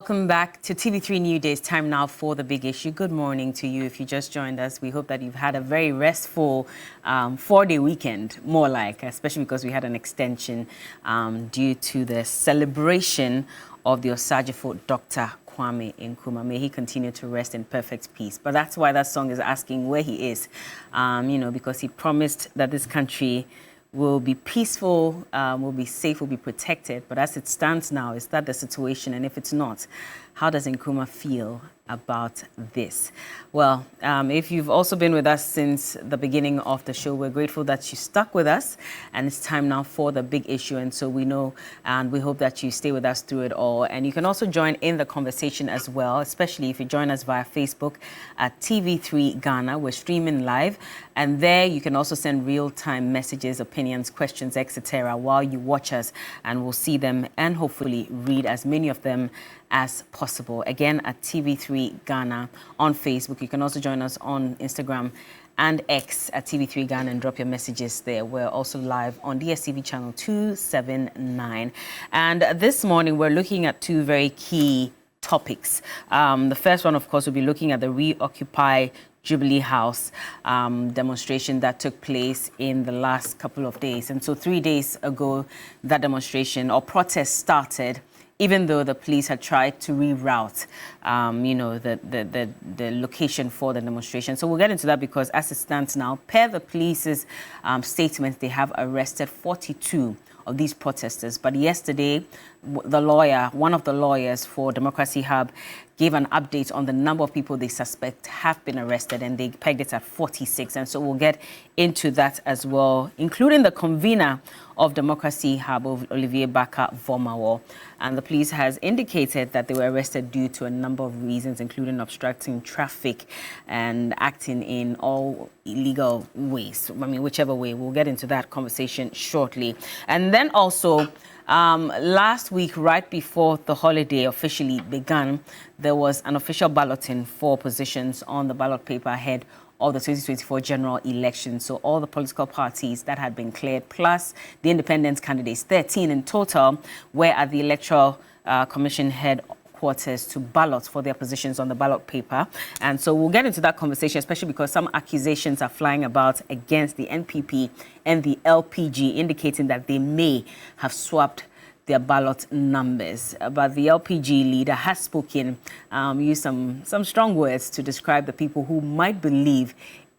Welcome back to TV3NewDay's time now for the big issue. Good morning to you if you just joined us. We hope that you've had a very restful 4-day weekend, more like, especially because we had an extension due to the celebration of the Osagefo Dr. Kwame Nkrumah. May he continue to rest in perfect peace. But that's why that song is asking where he is, because he promised that this country will be peaceful, will be safe, will be protected. But as it stands now, is that the situation? And if it's not, how does Nkrumah feel about this? Well, if you've also been with us since the beginning of the show, we're grateful that you stuck with us. And it's time now for the big issue. And so we know and we hope that you stay with us through it all. And you can also join in the conversation as well, especially if you join us via Facebook at TV3 Ghana. We're streaming live. And there you can also send real-time messages, opinions, questions, etc. while you watch us. And we'll see them and hopefully read as many of them as possible. Again, at TV3 Ghana on Facebook. You can also join us on Instagram and X at TV3 Ghana and drop your messages there. We're also live on DSTV channel 279. And this morning, we're looking at two very key topics. The first one, of course, will be looking at the Reoccupy Jubilee House demonstration that took place in the last couple of days. And so 3 days ago, that demonstration or protest started, even though the police had tried to reroute, the location for the demonstration. So we'll get into that because as it stands now, per the police's statement, they have arrested 42 of these protesters. But yesterday, one of the lawyers for Democracy Hub, gave an update on the number of people they suspect have been arrested, and they pegged it at 46. And so we'll get into that as well, including the convener of Democracy Hub, Olivier Baka Vomawo. And the police has indicated that they were arrested due to a number of reasons, including obstructing traffic and acting in all illegal ways. I mean, whichever way. We'll get into that conversation shortly. And then also, last week, right before the holiday officially began, there was an official balloting for positions on the ballot paper ahead of the 2024 general election. So all the political parties that had been cleared, plus the independent candidates, 13 in total, were at the Electoral Commission headquarters to ballot for their positions on the ballot paper. And so we'll get into that conversation, especially because some accusations are flying about against the NPP and the LPG, indicating that they may have swapped their ballot numbers. But the LPG leader has spoken, used some strong words to describe the people who might believe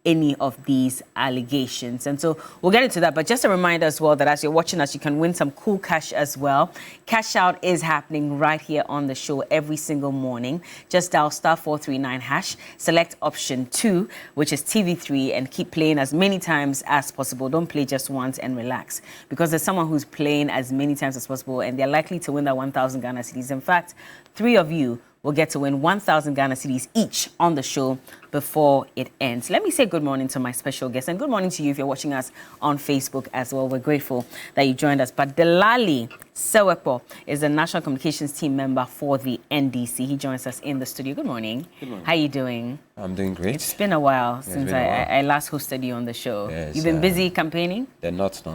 any of these allegations. And so we'll get into that. But just a reminder as well that as you're watching us, you can win some cool cash as well. Cash out is happening right here on the show every single morning. Just dial *439#, select option 2, which is TV3, and keep playing as many times as possible. Don't play just once and relax, because there's someone who's playing as many times as possible, and they're likely to win that 1,000 Ghana cedis. In fact, 3 of you will get to win 1,000 Ghana cedis each on the show before it ends. Let me say good morning to my special guest, and good morning to you if you're watching us on Facebook as well. We're grateful that you joined us. But Delali Sewepo is a National Communications Team member for the NDC. He joins us in the studio. Good morning. Good morning. How are you doing? I'm doing great. It's been a while since I last hosted you on the show. Yes, You've been busy campaigning? The not. The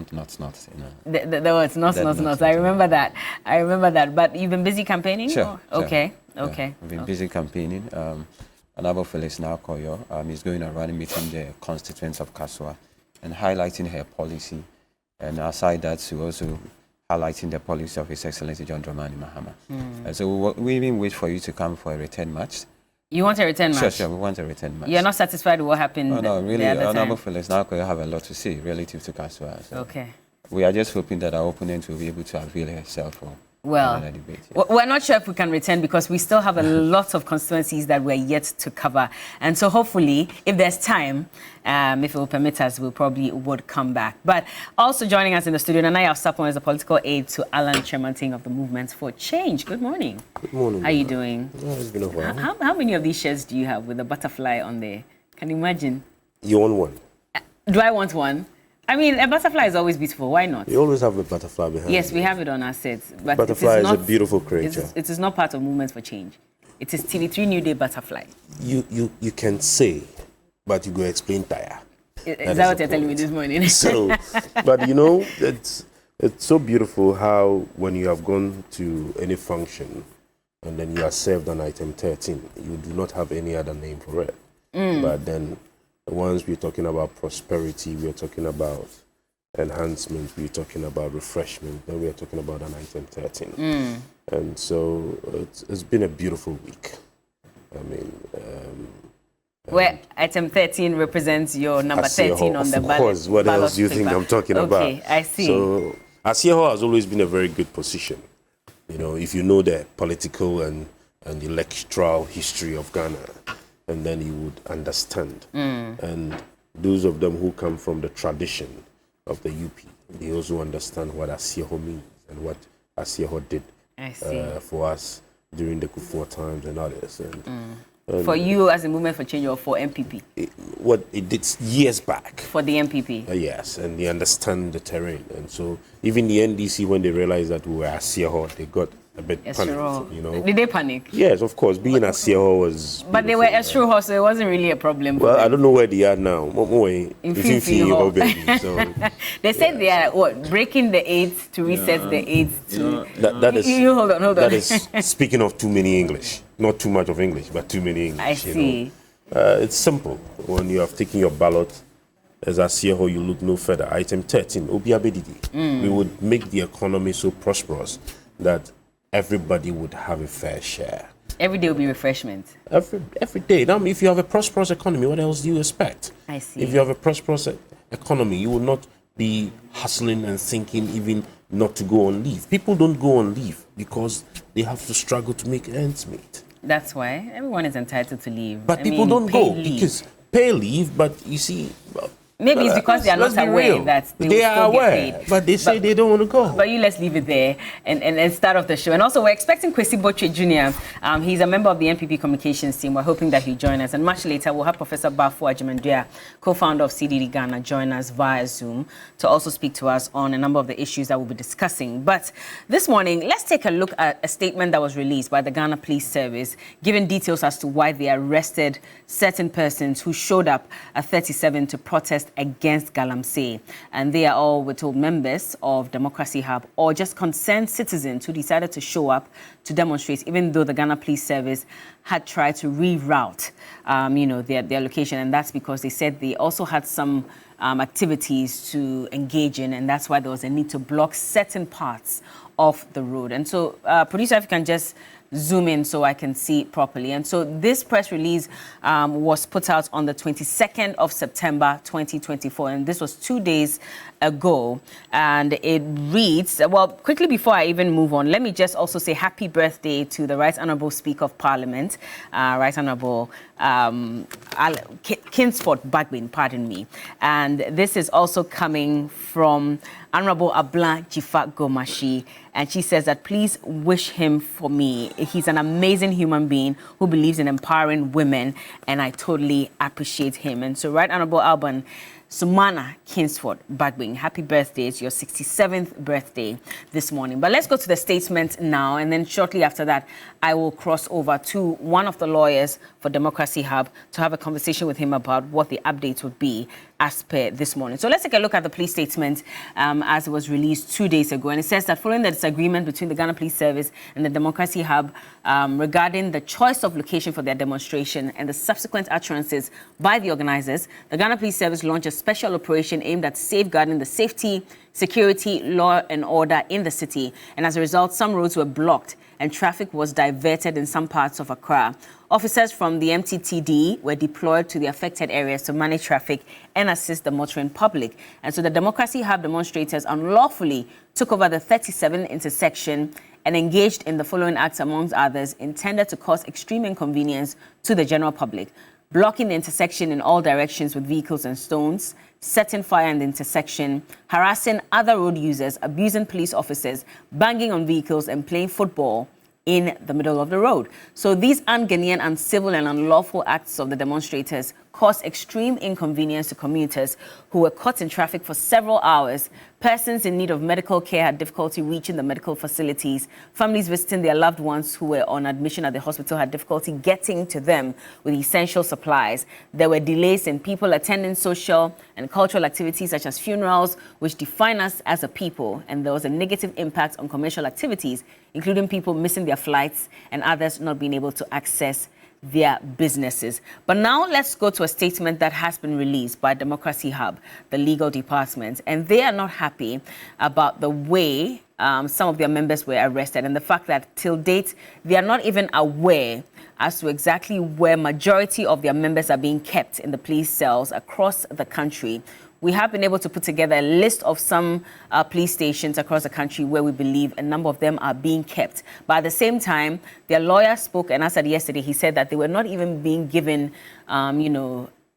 words, not. I remember that. But you've been busy campaigning? Sure. Okay. Yeah. Okay. I've been busy campaigning. Honorable Phyllis Nakoyo is going around meeting the constituents of Kaswa and highlighting her policy. And aside that, she also highlighting the policy of His Excellency John Dramani Mahama. So we even wait for you to come for a return match. You want a return match? Sure, we want a return match. You're not satisfied with what happened? No, really, Honorable Phyllis Nakoyo have a lot to say relative to Kaswa. So okay. We are just hoping that our opponent will be able to avail herself for well, debate, we're not sure if we can return because we still have a lot of constituencies that we're yet to cover. And so hopefully, if there's time, if it will permit us, we probably would come back. But also joining us in the studio, Nanaya Sapon is a political aide to Alan Tremonting of the Movement for Change. Good morning. Good morning. How are you doing? Yeah, it's been a while. How many of these shirts do you have with the butterfly on there? Can you imagine? You want one? Do I want one? I mean, a butterfly is always beautiful. Why not? You always have a butterfly behind Yes, you. we have it on our sets. But butterfly is a beautiful creature. It is not part of Movement for Change. It is TV3NewDay butterfly. You can say, but you go explain tire. Is that what you're telling me this morning? So, but you know, it's so beautiful how when you have gone to any function, and then you are served an item 13, you do not have any other name for it. But then once we're talking about prosperity, we're talking about enhancement, we're talking about refreshment, then we're talking about an item 13. And so it's been a beautiful week. I mean, where item 13 represents your number 13 on the ballot. Of course, what else do you think I'm talking about? Okay, I see. So Asieho has always been a very good position. You know, if you know the political and electoral history of Ghana, and then you would understand. And those of them who come from the tradition of the UP, they also understand what Asieho means and what Asieho did for us during the Kufuor times and others. And for you as a movement for change or for MPP? What it did years back. For the MPP? Yes, and they understand the terrain. And so even the NDC, when they realized that we were Asieho, they got a bit panicked, you know. Did they panic? Yes, of course. Being Asieho was... But they were Esruho, so it wasn't really a problem. Well, I don't know where they are now. In Fifi, baby. So, they said they are breaking the AIDS to reset the AIDS to... That is... You hold on. That is speaking of too many English. Not too much of English, but too many English. I see. You know? It's simple. When you have taken your ballot, as Asieho, you look no further. Item 13, Obiabedidi. We would make the economy so prosperous that everybody would have a fair share. Every day will be refreshment. Every day. Now, if you have a prosperous economy, what else do you expect? I see. If you have a prosperous economy, you will not be hustling and thinking even not to go on leave. People don't go on leave because they have to struggle to make ends meet. That's why everyone is entitled to leave. But people don't go because pay leave, but you see... Maybe it's because they are not aware that they are aware, get paid. But they say they don't want to go. But let's leave it there and start off the show. And also, we're expecting Kwesi Botwe Jr. He's a member of the MPP communications team. We're hoping that he'll join us. And much later, we'll have Professor Bafo Ajimandua, co-founder of CDD Ghana, join us via Zoom to also speak to us on a number of the issues that we'll be discussing. But this morning, let's take a look at a statement that was released by the Ghana Police Service, giving details as to why they arrested certain persons who showed up at 37 to protest against Galamsey. And they are all, we're told, members of Democracy Hub or just concerned citizens who decided to show up to demonstrate, even though the Ghana Police Service had tried to reroute, their location. And that's because they said they also had some activities to engage in, and that's why there was a need to block certain parts of the road. And so, producer, if you can just zoom in so I can see it properly. And so this press release was put out on the 22nd of September 2024, and this was 2 days ago. And it reads, well, quickly before I even move on, let me just also say happy birthday to the Right Honourable Speaker of Parliament, Right Honourable Kingsford Bagbin, pardon me. And this is also coming from Honourable Abla Jifa Gomashi, and she says that please wish him for me. He's an amazing human being who believes in empowering women, and I totally appreciate him. And so, Right Honourable Alban Sumana Kingsford Bagbin, happy birthday. It's your 67th birthday this morning. But let's go to the statement now, and then shortly after that, I will cross over to one of the lawyers for Democracy Hub to have a conversation with him about what the updates would be as per this morning. So let's take a look at the police statement as it was released 2 days ago. And it says that following the disagreement between the Ghana Police Service and the Democracy Hub regarding the choice of location for their demonstration and the subsequent utterances by the organizers, the Ghana Police Service launched a special operation aimed at safeguarding the safety, security, law and order in the city. And as a result, some roads were blocked and traffic was diverted in some parts of Accra. Officers from the MTTD were deployed to the affected areas to manage traffic and assist the motoring public. And so the Democracy Hub demonstrators unlawfully took over the 37 intersection and engaged in the following acts, amongst others, intended to cause extreme inconvenience to the general public: blocking the intersection in all directions with vehicles and stones, setting fire in the intersection, harassing other road users, abusing police officers, banging on vehicles, and playing football in the middle of the road. So these un-Ghanaian, uncivil and unlawful acts of the demonstrators caused extreme inconvenience to commuters who were caught in traffic for several hours. Persons in need of medical care had difficulty reaching the medical facilities. Families visiting their loved ones who were on admission at the hospital had difficulty getting to them with essential supplies. There were delays in people attending social and cultural activities such as funerals, which define us as a people. And there was a negative impact on commercial activities, including people missing their flights and others not being able to access their businesses. But now let's go to a statement that has been released by Democracy Hub, the legal department, and they are not happy about the way some of their members were arrested and the fact that till date they are not even aware as to exactly where majority of their members are being kept in the police cells across the country. We have been able to put together a list of some police stations across the country where we believe a number of them are being kept. But at the same time, their lawyer spoke, and as I said yesterday, he said that they were not even being given,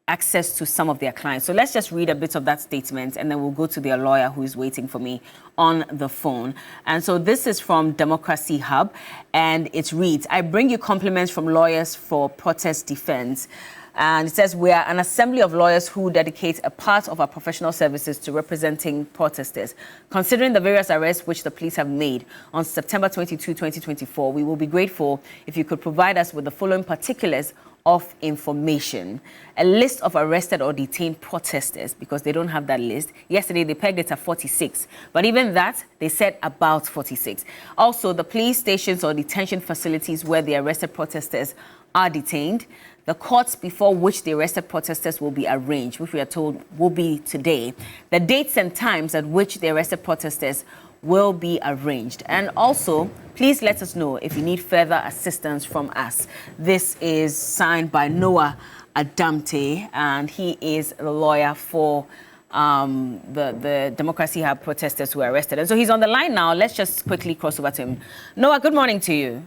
access to some of their clients. So let's just read a bit of that statement, and then we'll go to their lawyer who is waiting for me on the phone. And so this is from Democracy Hub, and it reads, I bring you compliments from lawyers for protest defense. And it says, we are an assembly of lawyers who dedicate a part of our professional services to representing protesters. Considering the various arrests which the police have made on September 22, 2024, we will be grateful if you could provide us with the following particulars of information. A list of arrested or detained protesters, because they don't have that list. Yesterday, they pegged it at 46. But even that, they said about 46. Also, the police stations or detention facilities where the arrested protesters are detained, the courts before which the arrested protesters will be arraigned, which we are told will be today, the dates and times at which the arrested protesters will be arranged. And also, please let us know if you need further assistance from us. This is signed by Noah Adamte, and he is the lawyer for the Democracy Hub protesters who were arrested. And so he's on the line now. Let's just quickly cross over to him. Noah, good morning to you.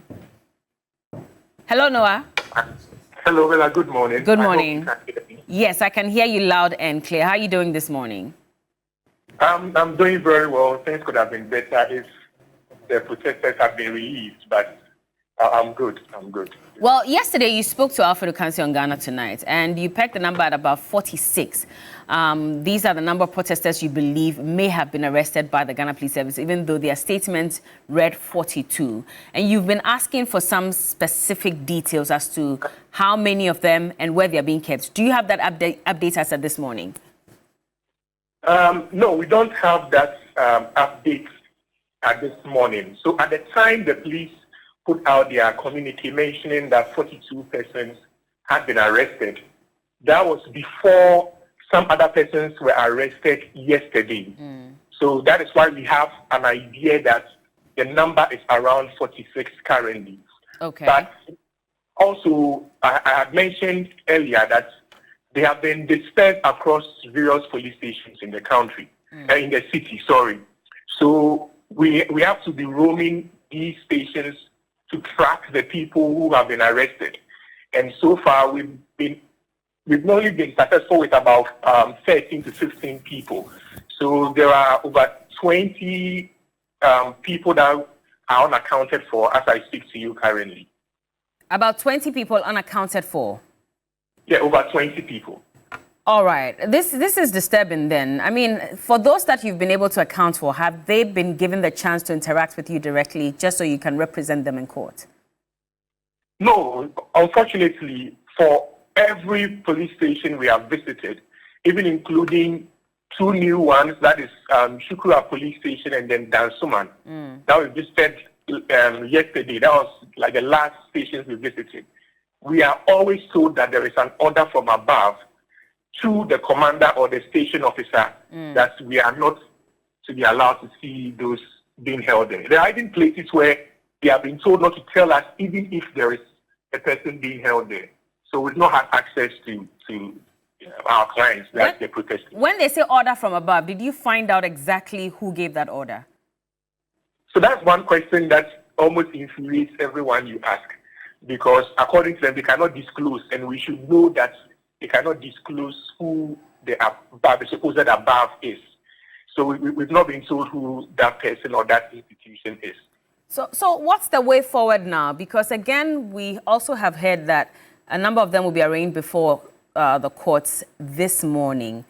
Hello, Noah. Hello, Bella. Good morning. Good morning. Yes, I can hear you loud and clear. How are you doing this morning? I'm doing very well. Things could have been better if the protesters have been released, but I'm good. I'm good. Well, yesterday you spoke to Alfred Okansi on Ghana Tonight, and you pegged the number at about 46. These are the number of protesters you believe may have been arrested by the Ghana Police Service, even though their statement read 42. And you've been asking for some specific details as to how many of them and where they are being kept. Do you have that update as of this morning? No, we don't have that update at this morning. So at the time the police put out their communique mentioning that 42 persons had been arrested, that was before some other persons were arrested yesterday. So that is why we have an idea that the number is around 46 currently. Okay. But also, I had mentioned earlier that they have been dispersed across various police stations in the country, in the city, sorry. So we have to be roaming these stations to track the people who have been arrested. And so far, we've only been successful with about 13 to 15 people. So there are over 20 people that are unaccounted for as I speak to you currently. About 20 people unaccounted for? Yeah, over 20 people. All right. This is disturbing then. I mean, for those that you've been able to account for, have they been given the chance to interact with you directly just so you can represent them in court? No, unfortunately, for every police station we have visited, even including 2 new ones, that is Shukura Police Station and then Dansuman. That was visited yesterday. That was like the last stations we visited. We are always told that there is an order from above to the commander or the station officer that we are not to be allowed to see those being held there. There are even places where they have been told not to tell us even if there is a person being held there. So we've not had access to our clients that they're protesting. When they say order from above, did you find out exactly who gave that order? So that's one question that almost infuriates everyone you ask, because according to them, they cannot disclose, and we should know that they cannot disclose who the supposed above is. So we've not been told who that person or that institution is. So what's the way forward now? Because again, we also have heard that a number of them will be arraigned before the courts this morning.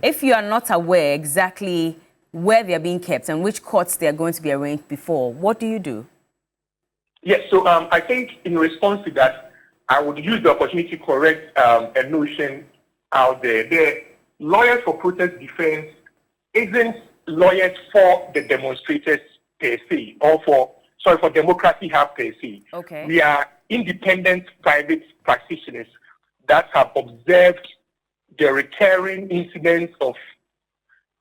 If you are not aware exactly where they are being kept and which courts they are going to be arraigned before, what do you do? Yes, so I think in response to that, I would use the opportunity to correct a notion out there. The lawyers for protest defense isn't lawyers for the demonstrators per se, or for Democracy Hub per se. Okay. We are independent private practitioners that have observed the recurring incidents of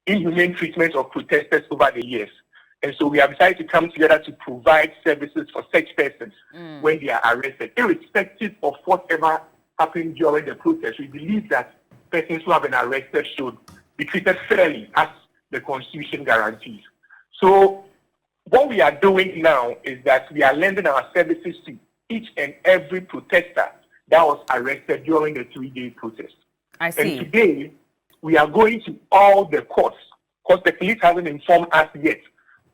inhumane treatment of protesters over the years. And so we have decided to come together to provide services for such persons when they are arrested. Irrespective of whatever happened during the protest, we believe that persons who have been arrested should be treated fairly, as the Constitution guarantees. So what we are doing now is that we are lending our services to each and every protester that was arrested during the 3-day protest. I see. And today, we are going to all the courts, because the police haven't informed us yet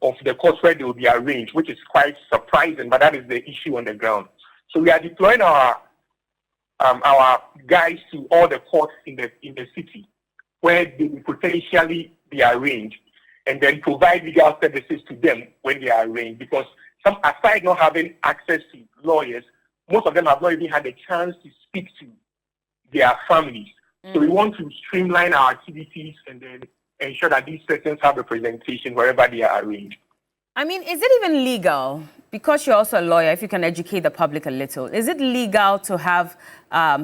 of the courts where they will be arraigned, which is quite surprising, but that is the issue on the ground. So we are deploying our guys to all the courts in the city where they will potentially be arraigned, and then provide legal services to them when they are arraigned. Because some, aside not having access to lawyers, most of them have not even had a chance to speak to their families. So we want to streamline our activities and then ensure that these persons have representation wherever they are arraigned. I mean, is it even legal? Because you're also a lawyer, if you can educate the public a little, is it legal to have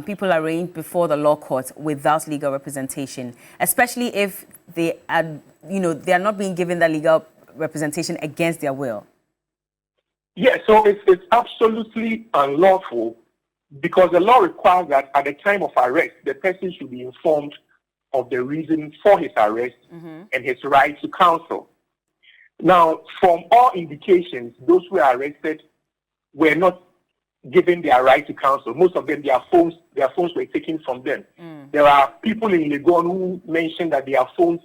people arraigned before the law court without legal representation, especially if they are, they are not being given the legal representation against their will? Yeah, so it's absolutely unlawful, because the law requires that at the time of arrest, the person should be informed of the reason for his arrest and his right to counsel. Now, from all indications, those who were arrested were not given their right to counsel. Most of them, their phones were taken from them. There are people in Legon who mentioned that their phones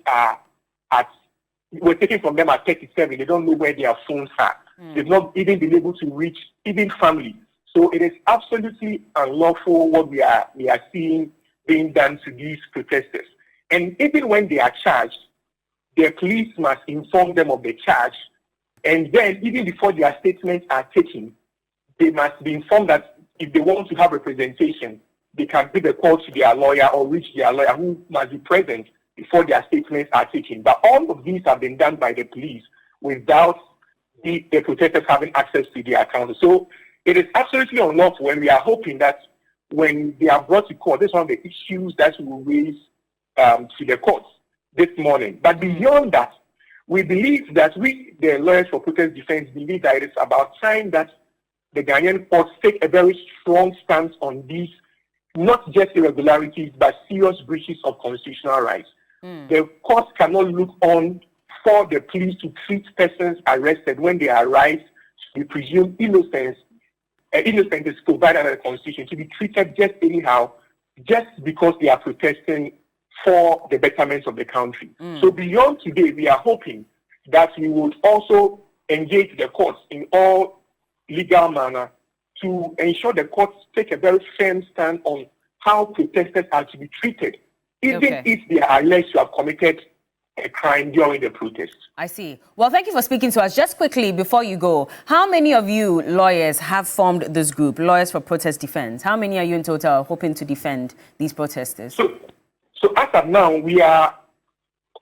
were taken from them at 37. They don't know where their phones are. They've not even been able to reach even family. So it is absolutely unlawful what we are seeing being done to these protesters. And even when they are charged, the police must inform them of the charge. And then, even before their statements are taken, they must be informed that if they want to have representation, they can give a call to their lawyer or reach their lawyer, who must be present before their statements are taken. But all of these have been done by the police without the protesters having access to their account. So it is absolutely unlawful, when we are hoping that when they are brought to court, this is one of the issues that we will raise to the courts this morning. But beyond that, we believe that we, the lawyers for protest defense, believe that it is about time that the Ghanaian courts take a very strong stance on these, not just irregularities, but serious breaches of constitutional rights. The courts cannot look on for the police to treat persons arrested when they arise to be presumed innocent. Innocent is provided under the Constitution to be treated just anyhow, just because they are protesting for the betterment of the country. So beyond today, we are hoping that we would also engage the courts in all legal manner to ensure the courts take a very firm stand on how protesters are to be treated, even if they are alleged to have committed a crime during the protest. I see. Well, thank you for speaking to us. Just quickly, before you go, how many of you lawyers have formed this group, Lawyers for Protest Defense? How many are you in total hoping to defend these protesters? So as of now, we are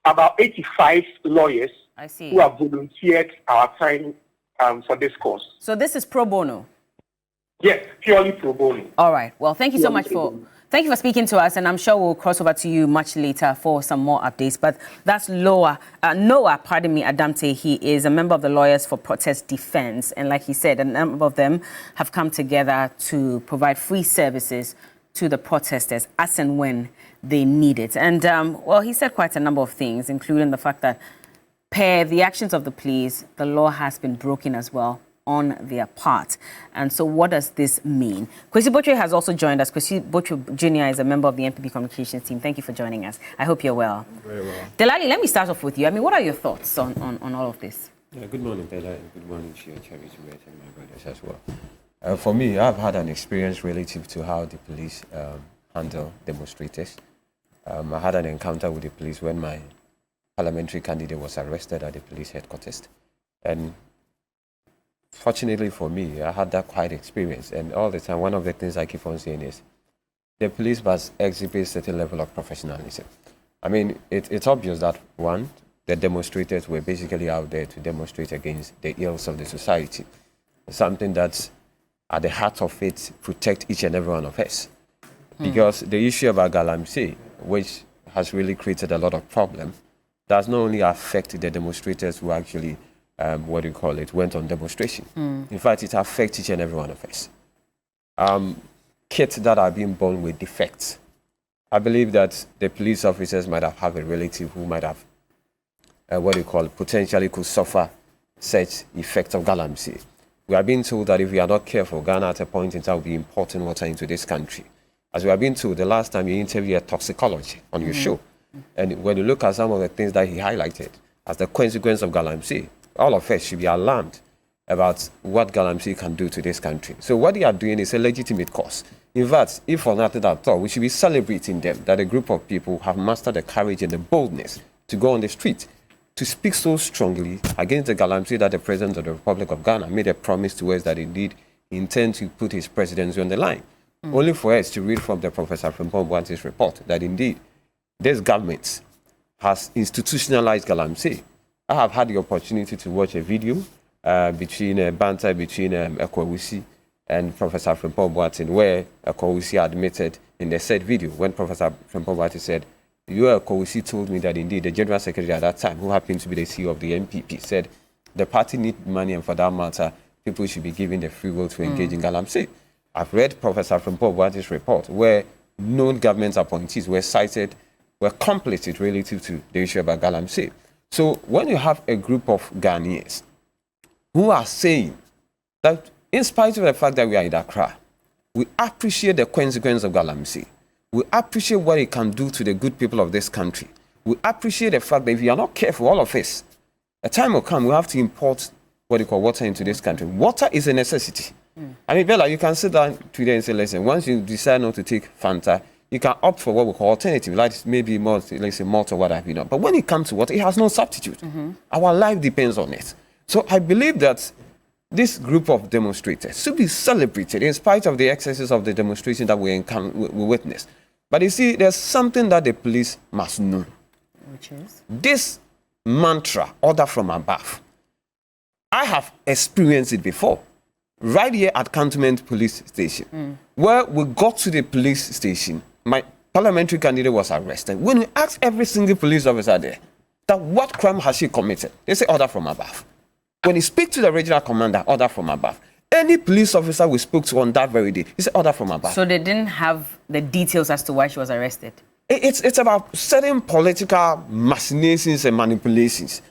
about 85 lawyers who have volunteered our time for this cause. So this is pro bono? Yes, purely pro bono. All right. Well, thank you so much Thank you for speaking to us, and I'm sure we'll cross over to you much later for some more updates. But that's Noah Adamte. He is a member of the Lawyers for Protest Defense. And like he said, a number of them have come together to provide free services to the protesters as and when they need it. And, well, he said quite a number of things, including the fact that per the actions of the police, the law has been broken as well on their part. And so what does this mean? Kwesi Botwe has also joined us. Kwesi Botwe Jr. is a member of the MPP communications team. Thank you for joining us. I hope you're well. Very well. Delali, let me start off with you. I mean, what are your thoughts on all of this? Good morning, Bella, and good morning to your Cherry and my brothers as well. For me, I've had an experience relative to how the police handle demonstrators. I had an encounter with the police when my parliamentary candidate was arrested at the police headquarters. And fortunately for me, I had that quiet experience. And all the time, one of the things I keep on saying is, the police must exhibit a certain level of professionalism. I mean, it's obvious that, one, the demonstrators were basically out there to demonstrate against the ills of the society. Something that's at the heart of it, protect each and every one of us. Because the issue about galamsey, which has really created a lot of problems, does not only affect the demonstrators who actually, went on demonstration. In fact, it affects each and every one of us. Kids that are being born with defects. I believe that the police officers might have a relative who might have, potentially could suffer such effects of galamsey. We are being told that if we are not careful, Ghana at a point in time will be importing water into this country. As we have been told, the last time you interviewed a toxicology on your show, and when you look at some of the things that he highlighted as the consequence of galamsey, all of us should be alarmed about what galamsey can do to this country. So what they are doing is a legitimate cause. In fact, if for nothing at all, we should be celebrating them, that a group of people have mastered the courage and the boldness to go on the street, to speak so strongly against the galamsey that the President of the Republic of Ghana made a promise to us that indeed he intends to put his presidency on the line. Only for us to read from the Professor Frimpong Boate's report that indeed this government has institutionalized galamsey. I have had the opportunity to watch a video between a banter between Ekwawusi and Professor Frimpong Boate, where Ekwawusi admitted in the said video when Professor Frimpong Boate said, Ekwawusi told me that indeed the General Secretary at that time, who happened to be the CEO of the MPP, said the party need money and for that matter, people should be given the free will to engage in galamsey. I've read Professor Frimpong Boate's report where known government appointees were cited, were complicit relative to the issue about galamsey. So when you have a group of Ghanaians who are saying that in spite of the fact that we are in Accra, we appreciate the consequence of galamsey. We appreciate what it can do to the good people of this country. We appreciate the fact that if you are not careful, all of us, a time will come, we have to import water into this country. Water is a necessity. I mean, Bella, you can sit down today and say, listen, once you decide not to take Fanta, you can opt for what we call alternative, like maybe more, let's say malt or what have you not. But when it comes to water, it has no substitute. Our life depends on it. So I believe that this group of demonstrators should be celebrated in spite of the excesses of the demonstration that we witnessed. But you see, there's something that the police must know. Which is? This mantra, order from above. I have experienced it before. Right here at Cantonment Police Station, where we got to the police station, my parliamentary candidate was arrested. When we asked every single police officer there that what crime has she committed, they say order from above. When you speak to the regional commander, order from above. Any police officer we spoke to on that very day, he said order from above. So they didn't have the details as to why she was arrested? It's about certain political machinations and manipulations.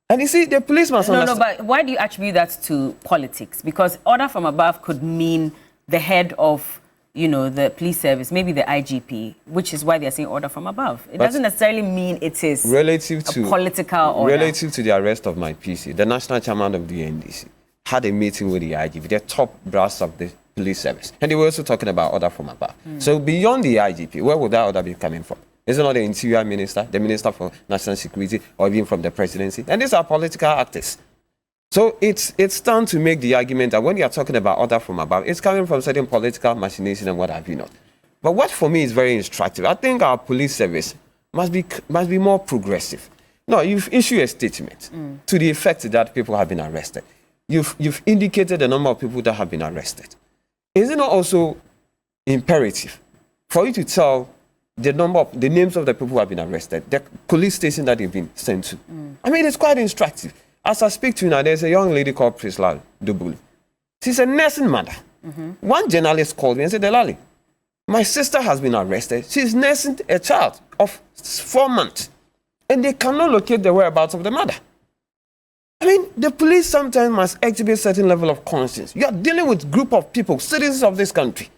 And you see, the police must understand. No, but why do you attribute that to politics? Because order from above could mean the head of, the police service, maybe the IGP, which is why they're saying order from above. It doesn't necessarily mean it is a political order. Relative to the arrest of my PC, the national chairman of the NDC had a meeting with the IGP, the top brass of the police service. And they were also talking about order from above. So beyond the IGP, where would that order be coming from? Is it not the interior minister, the minister for national security, or even from the presidency? And these are political actors. So it's time to make the argument that when you are talking about order from above, it's coming from certain political machination and what have you not. But what for me is very instructive, I think our police service must be more progressive. No, you've issued a statement to the effect that people have been arrested. You've indicated the number of people that have been arrested. Is it not also imperative for you to tell the names of the people who have been arrested, the police station that they've been sent to? I mean, it's quite instructive. As I speak to you now, there's a young lady called Prisla Dubuli. She's a nursing mother. One journalist called me and said, Delali, my sister has been arrested. She's nursing a child of 4 months, and they cannot locate the whereabouts of the mother. I mean, the police sometimes must exhibit a certain level of conscience. You are dealing with a group of people, citizens of this country.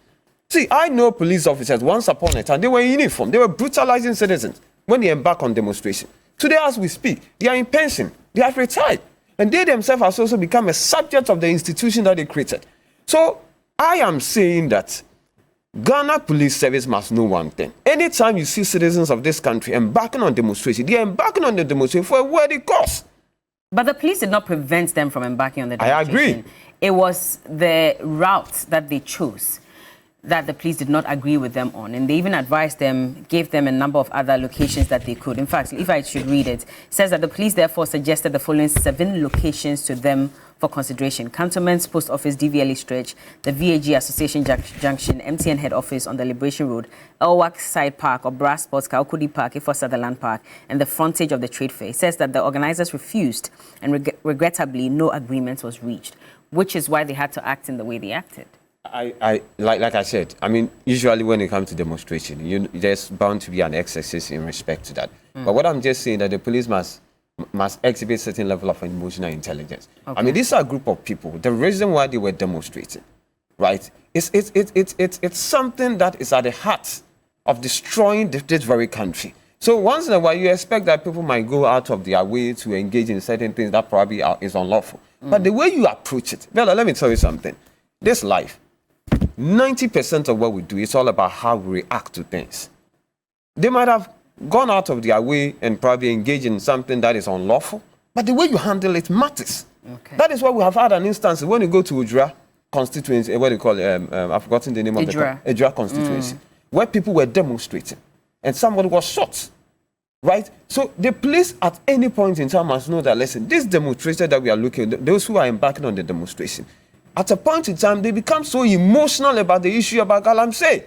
See, I know police officers once upon a time, they were in uniform. They were brutalizing citizens when they embark on demonstration. Today, as we speak, they are in pension. They have retired. And they themselves have also become a subject of the institution that they created. So I am saying that Ghana Police Service must know one thing. Anytime you see citizens of this country embarking on demonstration, they are embarking on the demonstration for a worthy cause. But the police did not prevent them from embarking on the demonstration. I agree. It was the route that they chose that the police did not agree with them on. And they even advised them, gave them a number of other locations that they could. In fact, if I should read it, it says that the police therefore suggested the following 7 locations to them for consideration: Cantonments Post Office, DVLA Stretch, the VAG Association Junction, MTN Head Office on the Liberation Road, Elwak Side Park or Brass Sports, Kaukudi Park, Ifo Sutherland Park, and the frontage of the trade fair. It says that the organizers refused, and regrettably, no agreement was reached, which is why they had to act in the way they acted. Like I said, I mean, usually when it comes to demonstration, there's bound to be an excess in respect to that. But what I'm just saying that the police must exhibit certain level of emotional intelligence. Okay. I mean, these are a group of people. The reason why they were demonstrating, right, it's something that is at the heart of destroying this very country. So once in a while, you expect that people might go out of their way to engage in certain things that probably is unlawful. But the way you approach it, Bella, let me tell you something. This life, 90% of what we do is all about how we react to things. They might have gone out of their way and probably engaged in something that is unlawful, but the way you handle it matters. Okay. That is why we have had an instance when you go to Ujra constituency, what do you call it? I've forgotten the name of the Ujra constituency, where people were demonstrating and somebody was shot. Right? So the police at any point in time must know that, listen, this demonstration that we are looking at, those who are embarking on the demonstration, at a point in time, they become so emotional about the issue about Galamsey.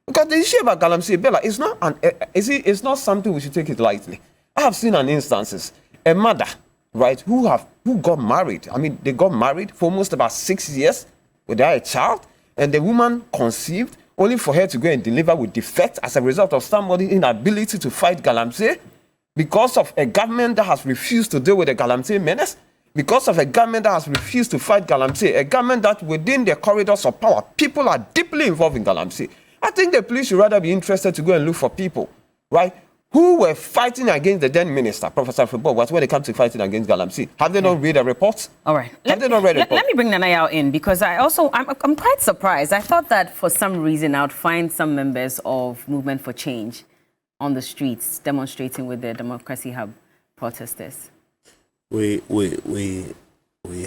Because the issue about Galamsey, Bella, it's not something we should take it lightly. I have seen an instances, a mother, right, who got married. I mean, they got married for almost about 6 years without a child, and the woman conceived, only for her to go and deliver with defect as a result of somebody's inability to fight Galamsey, because of a government that has refused to deal with the Galamsey menace, because of a government that has refused to fight Galamsey, a government that within the corridors of power, people are deeply involved in Galamsey. I think the police should rather be interested to go and look for people, right, who were fighting against the then minister, Professor Football, when it comes to fighting against Galamsey. Have they not read the reports? All right. Have they not read the report? Let me bring Nanaya in, because I'm quite surprised. I thought that for some reason I would find some members of Movement for Change on the streets demonstrating with the Democracy Hub protesters. We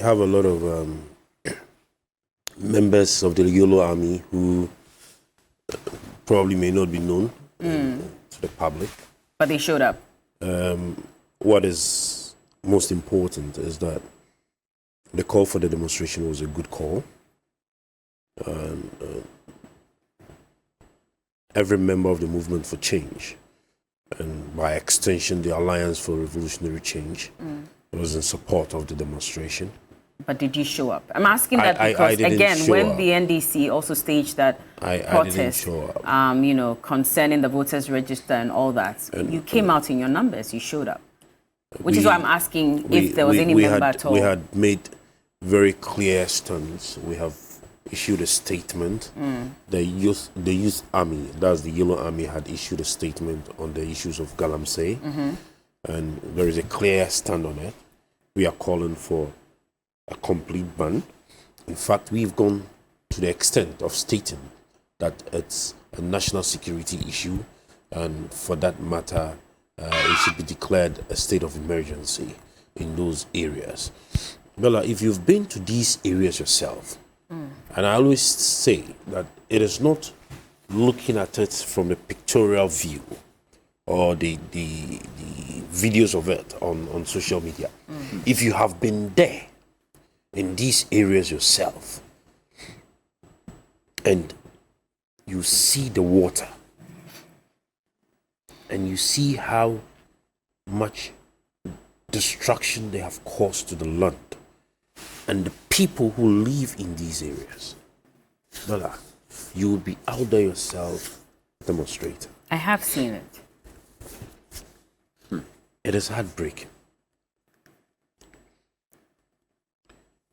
have a lot of members of the YOLO Army who probably may not be known to the public. But they showed up. What is most important is that the call for the demonstration was a good call. Every member of the Movement for Change, and by extension the Alliance for Revolutionary Change, was in support of the demonstration. But did you show up? I'm asking that because, again, when the NDC also staged that protest, concerning the voters register and all that, you came out in your numbers, you showed up. Which is why I'm asking if there was any member at all. We had made very clear stands. We have issued a statement. The youth army, that's the YOLO Army, had issued a statement on the issues of Galamsey. And there is a clear stand on it. We are calling for a complete ban. In fact, we've gone to the extent of stating that it's a national security issue, and for that matter, it should be declared a state of emergency in those areas. Bella, if you've been to these areas yourself, and I always say that it is not looking at it from the pictorial view or the videos of it on social media. If you have been there in these areas yourself and you see the water and you see how much destruction they have caused to the land and the people who live in these areas, Bella, you will be out there yourself demonstrating. I have seen it. It is heartbreaking.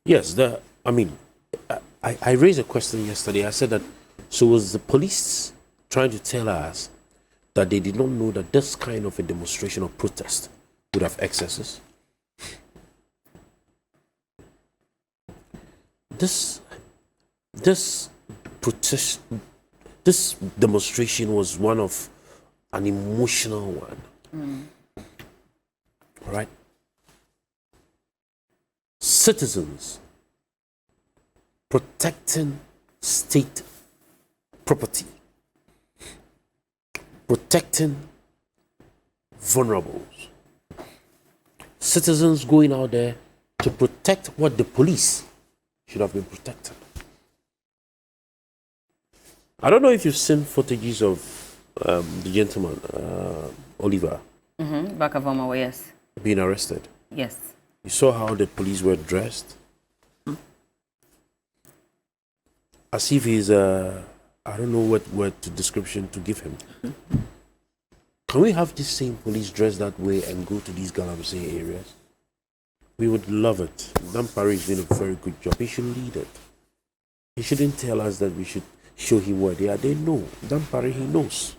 Yes, I raised a question yesterday. I said that, so was the police trying to tell us that they did not know that this kind of a demonstration or protest would have excesses? This protest, this demonstration was one of an emotional one. All right? Citizens protecting state property, protecting vulnerables, citizens going out there to protect what the police should have been protected. I don't know if you've seen footages of the gentleman, Oliver, Back of Omawa, yes. being arrested. Yes. You saw how the police were dressed? As if he's I don't know what word to description to give him. Can we have the same police dress that way and go to these Galamsey areas? We would love it. Dampari is doing a very good job. He should lead it. He shouldn't tell us that we should show him where they are. They know. Dampari, he knows.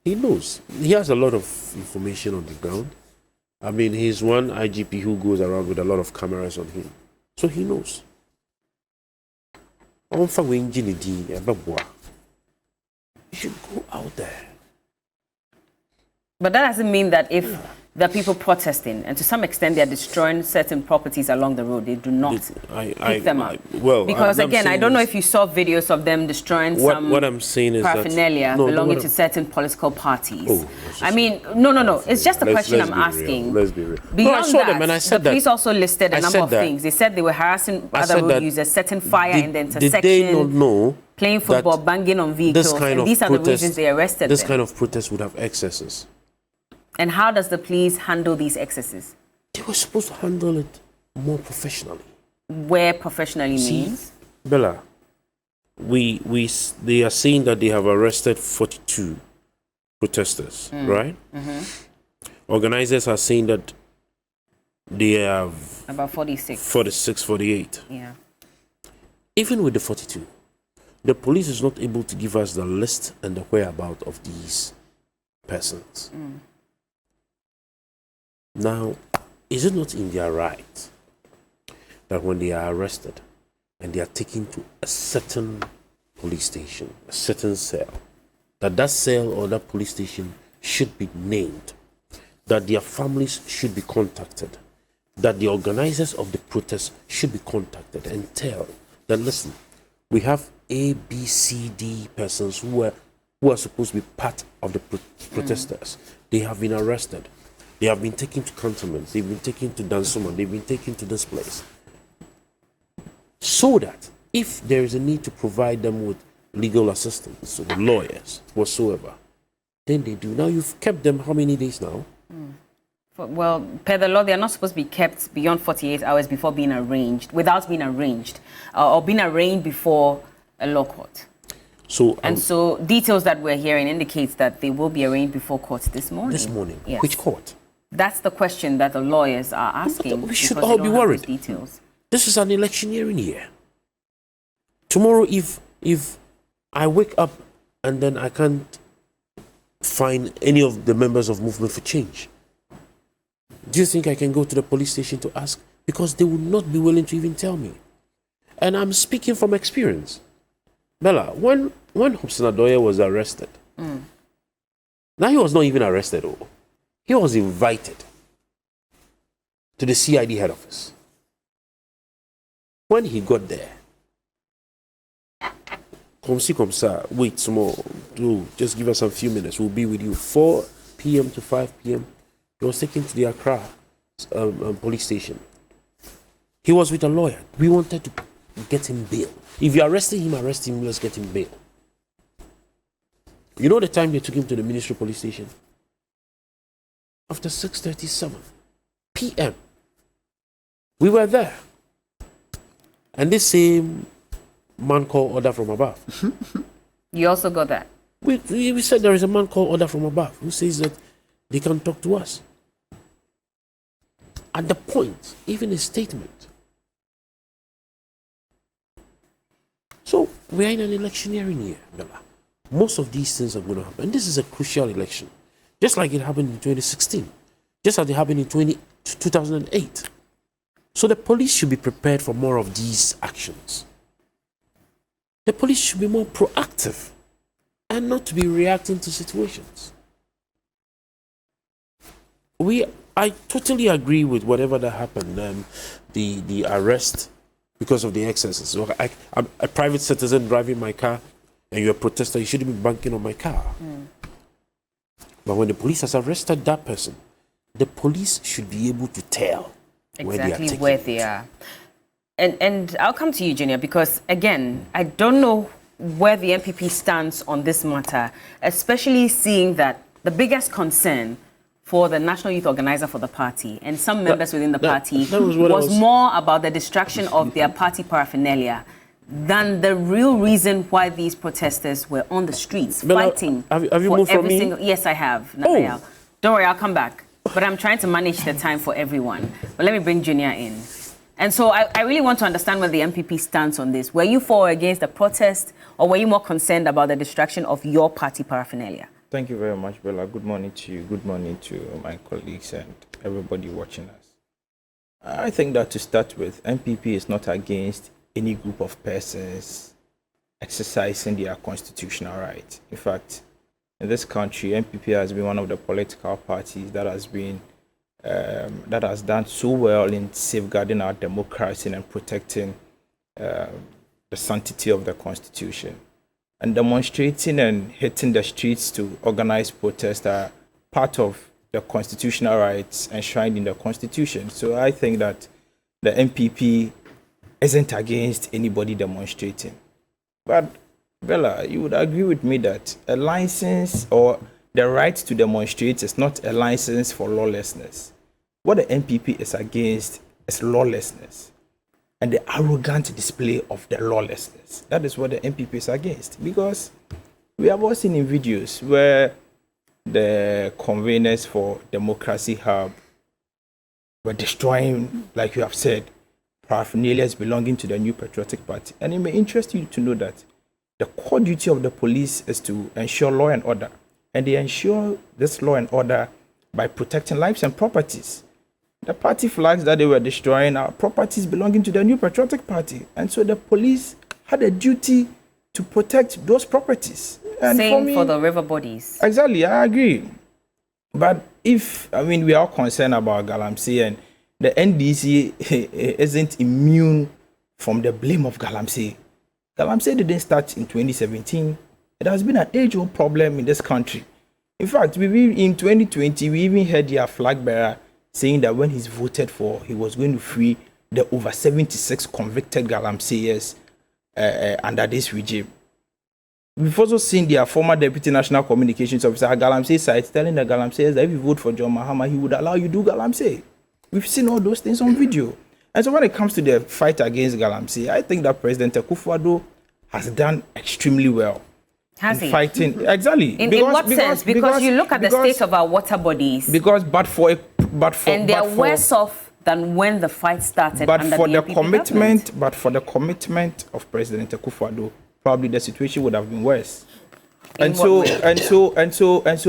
He knows. He has a lot of information on the ground. I mean, he's one IGP who goes around with a lot of cameras on him. So he knows. You should go out there. But that doesn't mean that if the people protesting, and to some extent they are destroying certain properties along the road, they do not pick them up. Because again, I don't know if you saw videos of them destroying some what I'm saying is paraphernalia belonging to certain political parties. I mean, no. It's just a question I'm asking. Let's be real. Beyond I saw them and I said the police also listed a number of things. They said they were harassing other road users, setting fire in the intersection. Did they not know playing football, banging on vehicles? These are the reasons they arrested this them. kind of protest would have excesses. And how does the police handle these excesses? They were supposed to handle it more professionally. Where professionally means? Bella, they are saying that they have arrested 42 protesters, right? Organizers are saying that they have about 46. 48. Yeah. Even with the 42, the police is not able to give us the list and the whereabouts of these persons. Now, is it not in their right that when they are arrested and they are taken to a certain police station, a certain cell, that cell or that police station should be named, that their families should be contacted, that the organizers of the protest should be contacted and tell that, listen, we have A, B, C, D persons who are supposed to be part of the protesters. They have been arrested. They have been taken to cantonments. They've been taken to Dansoman. They've been taken to this place. So that if there is a need to provide them with legal assistance, or lawyers, whatsoever, then they do. Now, you've kept them how many days now? Well, per the law, they are not supposed to be kept beyond 48 hours before being arraigned, without being arraigned, or being arraigned before a law court. So details that we're hearing indicates that they will be arraigned before court this morning. This morning? Yes. Which court? That's the question that the lawyers are asking. We should all be worried. Details. This is an electioneering year. Tomorrow, if I wake up and then I can't find any of the members of Movement for Change, do you think I can go to the police station to ask? Because they would not be willing to even tell me. And I'm speaking from experience. Bella, when Hobson Adoye was arrested, now he was not even arrested. He was invited to the CID head office. When he got there, come ça, wait some more, just give us a few minutes, we'll be with you. 4 p.m. to 5 p.m., he was taken to the Accra police station. He was with a lawyer. We wanted to get him bail. If you're arresting him, let's get him bail. You know the time they took him to the Ministry Police Station? After 6:37 p.m. We were there. And this same man called order from above. You also got that? We said there is a man called order from above who says that they can talk to us. At the point, even a statement. So we are in an electioneering year, Bella. Most of these things are going to happen. And this is a crucial election. Just like it happened in 2016. Just like it happened in 2008. So the police should be prepared for more of these actions. The police should be more proactive and not to be reacting to situations. I totally agree with whatever that happened. The arrest because of the excesses. So I'm a private citizen driving my car, and you're a protester. You shouldn't be banking on my car. But when the police has arrested that person, the police should be able to tell exactly where they are. And I'll come to you, Junior, because again, I don't know where the NPP stands on this matter, especially seeing that the biggest concern for the national youth organizer for the party and some members within the party was more about the distraction of their party paraphernalia than the real reason why these protesters were on the streets fighting. Have you for moved from every me? single. Yes, I have. Nathaniel. Don't worry, I'll come back. But I'm trying to manage the time for everyone. But let me bring Junior in. And so I really want to understand where the MPP stands on this. Were you for or against the protest, or were you more concerned about the distraction of your party paraphernalia? Thank you very much, Bella. Good morning to you. Good morning to my colleagues and everybody watching us. I think that to start with, MPP is not against any group of persons exercising their constitutional right. In fact, in this country, MPP has been one of the political parties that has been that has done so well in safeguarding our democracy and protecting the sanctity of the Constitution. And demonstrating and hitting the streets to organize protests are part of the constitutional rights enshrined in the Constitution. So I think that the MPP isn't against anybody demonstrating. But Bella, you would agree with me that a license or the right to demonstrate is not a license for lawlessness. What the MPP is against is lawlessness and the arrogant display of the lawlessness. That is what the MPP is against, because we have all seen in videos where the conveners for Democracy Hub were destroying, like you have said, paraphernalia belonging to the New Patriotic Party. And it may interest you to know that the core duty of the police is to ensure law and order. And they ensure this law and order by protecting lives and properties. The party flags that they were destroying are properties belonging to the New Patriotic Party. And so the police had a duty to protect those properties. And same for the river bodies. Exactly, I agree. But we are concerned about Galamsey, and the NDC isn't immune from the blame of Galamsey. Galamsey didn't start in 2017. It has been an age-old problem in this country. In fact, in 2020, we even heard their flag bearer saying that when he's voted for, he was going to free the over 76 convicted Galamseyers under this regime. We've also seen their former Deputy National Communications Officer, Galamsey side, telling the Galamseyers that if you vote for John Mahama, he would allow you to do Galamsey. We've seen all those things on video. And so when it comes to the fight against Galamsey, I think that President Kufuor has done extremely well. Has he? Fighting, exactly. In what sense? Because you look at the state of our water bodies. But for they're worse off than when the fight started. But under for the commitment of President Kufuor, probably the situation would have been worse. And so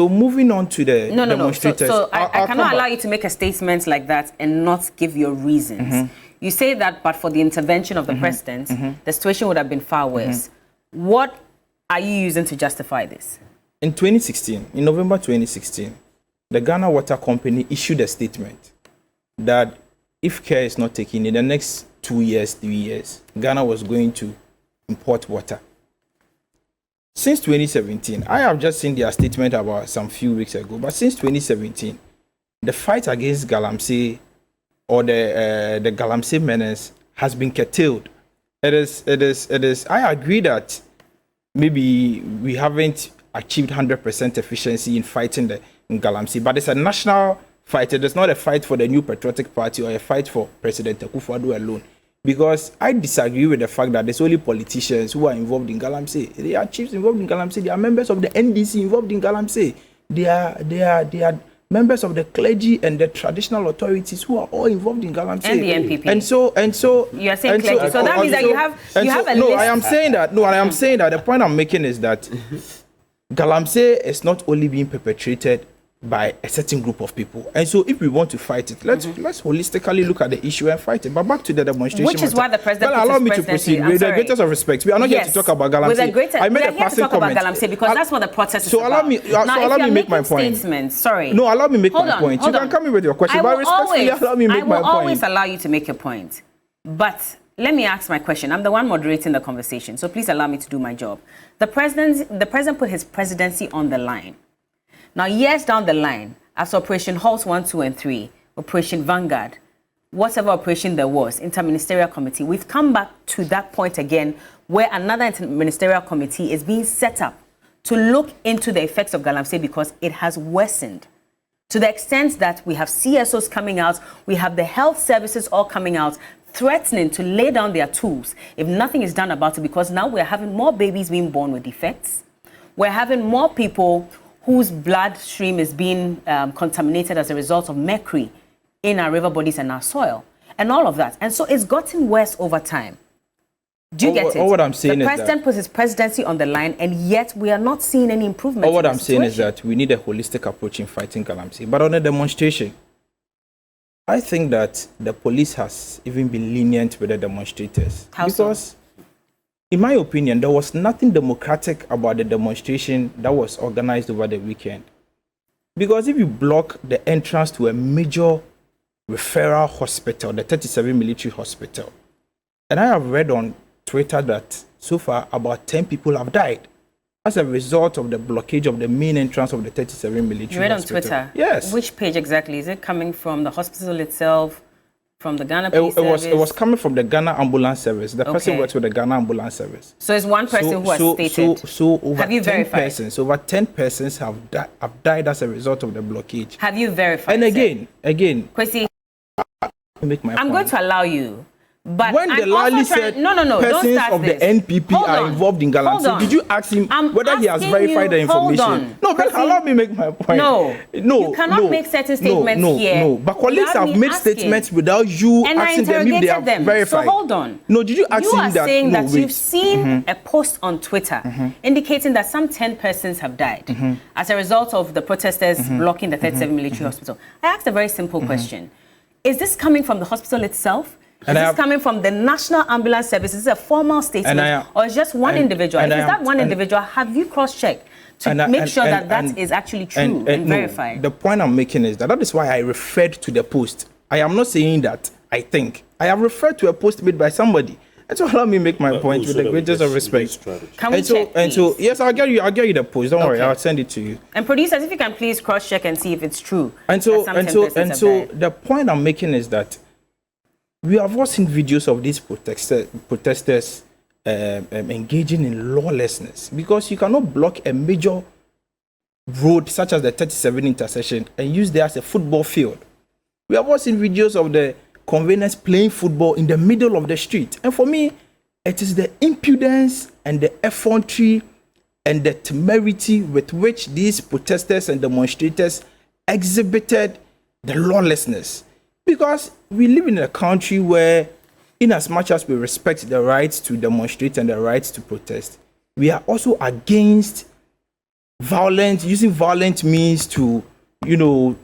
moving on to the demonstrators. So I cannot allow you to make a statement like that and not give your reasons. You say that, but for the intervention of the president, the situation would have been far worse. What are you using to justify this? In November 2016, the Ghana Water Company issued a statement that if care is not taken in the next 2 years, 3 years, Ghana was going to import water. Since 2017, I have just seen their statement about some few weeks ago, but since 2017, the fight against Galamsey or the Galamsey menace has been curtailed. It is. I agree that maybe we haven't achieved 100% efficiency in fighting in Galamsey, but it's a national fight. It is not a fight for the New Patriotic Party or a fight for President Kufuor alone. Because I disagree with the fact that there's only politicians who are involved in Galamsey. They are chiefs involved in Galamsey. They are members of the NDC involved in Galamsey. They are members of the clergy and the traditional authorities who are all involved in Galamsey. And the NPP. And so you are saying clergy. So that means that you have a list. No, I am saying that. The point I'm making is that Galamsey is not only being perpetrated by a certain group of people. And so if we want to fight it, let's holistically look at the issue and fight it. But back to the demonstration. Which is why the president allow me to proceed with the greatest of respect. We are not here to talk about Galamsey. With the greatest, I made a here to passing talk comment. about Galamsey because that's what the protest is about. Allow me make my point. Sorry. No, allow me make my point. You can come in with your question, but respectfully allow me make my point. I will always allow you to make your point. But let me ask my question. I'm the one moderating the conversation, so please allow me to do my job. The president put his presidency on the line. Now, years down the line, after Operation Halt 1, 2, and 3, Operation Vanguard, whatever operation there was, Interministerial Committee, we've come back to that point again where another Interministerial Committee is being set up to look into the effects of Galamsey because it has worsened to the extent that we have CSOs coming out, we have the health services all coming out, threatening to lay down their tools if nothing is done about it, because now we're having more babies being born with defects. We're having more people whose bloodstream is being contaminated as a result of mercury in our river bodies and our soil, and all of that. And so it's gotten worse over time. Do you get it? All what I'm saying the is president puts his presidency on the line, and yet we are not seeing any improvement. All what I'm saying is that we need a holistic approach in fighting Galamsey. But on a demonstration, I think that the police has even been lenient with the demonstrators. How because so? In my opinion, there was nothing democratic about the demonstration that was organized over the weekend. Because if you block the entrance to a major referral hospital, the 37 military hospital, and I have read on Twitter that so far about 10 people have died as a result of the blockage of the main entrance of the 37 military you read hospital. On Twitter? Yes. Which page exactly? Is it coming from the hospital itself? From the Ghana Police Service? It was coming from the Ghana Ambulance Service. The person works with the Ghana Ambulance Service. So it's one person who has stated. So over have you 10 verified? persons, over 10 persons have died as a result of the blockage. Have you verified? And again, Kwesi, make my I'm point. going to allow you. But when the Lally said persons of the NPP are involved in Galamsey, did you ask him whether he has verified the information? No, but allow me make my point. No, you cannot make certain statements here. No, but colleagues have made statements without you asking them if they have verified. So hold on. No, did you ask him that? You are saying that you've seen a post on Twitter indicating that some 10 persons have died as a result of the protesters blocking the 37 military hospital. I asked a very simple question. Is this coming from the hospital itself? Is this coming from the National Ambulance Service? Is it a formal statement or is just one individual? If it's that one individual, have you cross-checked to make sure that is actually true and verified? The point I'm making is that is why I referred to the post. I am not saying that I think. I have referred to a post made by somebody. And so allow me make my point with the greatest of respect. Can we check, please? Yes, I'll get you the post. Don't worry, I'll send it to you. And producers, if you can please cross-check and see if it's true. And so the point I'm making is that we have all seen videos of these protesters engaging in lawlessness, because you cannot block a major road such as the 37 intersection and use there as a football field. We have all seen videos of the conveners playing football in the middle of the street. And for me, it is the impudence and the effrontery and the temerity with which these protesters and demonstrators exhibited the lawlessness. Because we live in a country where, in as much as we respect the rights to demonstrate and the rights to protest, we are also against violence, using violent means to,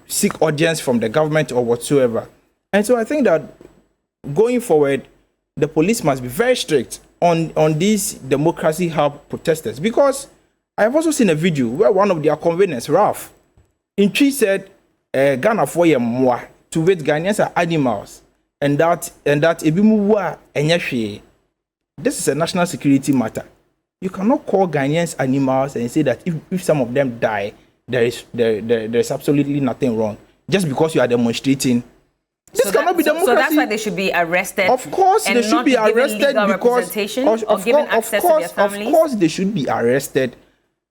seek audience from the government or whatsoever. And so I think that going forward, the police must be very strict on these Democracy Hub protesters. Because I have also seen a video where one of their conveners, Ralph, in Chi said, Ghana for ye moi. To wait, Ghanaians are animals, and that ebimuwa enyashwe. This is a national security matter. You cannot call Ghanaians animals and say that if some of them die, there is absolutely nothing wrong just because you are demonstrating. This cannot be democracy. So that's why they should be arrested. Of course, they should be arrested because or given access to their families. Of course, they should be arrested.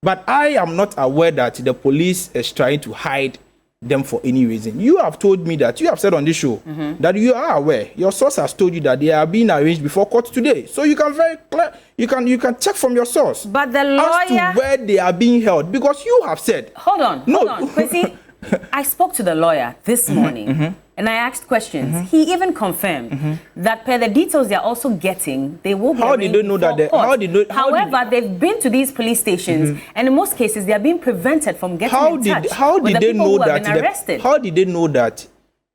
But I am not aware that the police is trying to hide them for any reason. You have told me that, you have said on this show that you are aware. Your source has told you that they are being arranged before court today. So you can you can check from your source. But the lawyer, as to where they are being held, because you have said. Hold on, Kwesi, I spoke to the lawyer this morning, and I asked questions. He even confirmed that per the details they're also getting, they will be. How did they know that? However, they've been to these police stations, and in most cases, they are being prevented from getting in touch with the people who have been arrested. How did they know that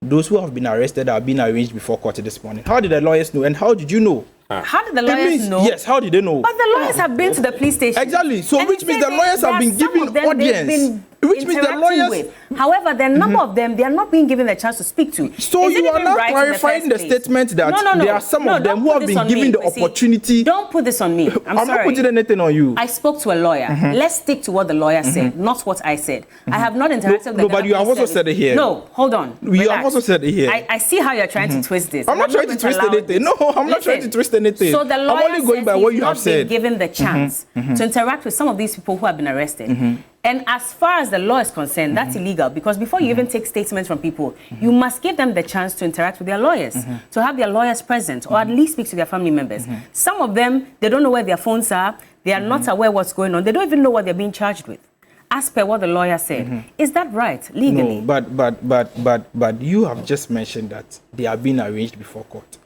those who have been arrested are being arranged before court this morning? How did the lawyers know? And how did you know? How did the lawyers know? Yes, how did they know? But the lawyers have been to the police station. Exactly. So which means the lawyers have been given audience. Which means the lawyers. However, the number of them, they are not being given the chance to speak to. So you are now clarifying the statement that there are some of them who have been given the opportunity. Don't put this on me. I'm sorry. not putting anything on you. I spoke to a lawyer. Let's stick to what the lawyer said, not what I said. I have not interacted with the No, but you have also said it here. No, hold on. You have also said it here. I see how you're trying to twist this. I'm not trying to twist anything. No, I'm not trying to twist anything. So the lawyer I'm only going by what you have said. Given the chance to interact with some of these people who have been arrested. And as far as the law is concerned, that's illegal, because before you even take statements from people, you must give them the chance to interact with their lawyers, to have their lawyers present, or at least speak to their family members. Some of them, they don't know where their phones are, they are not aware what's going on, they don't even know what they're being charged with. As per what the lawyer said. Is that right, legally? No, but you have just mentioned that they are being arranged before court,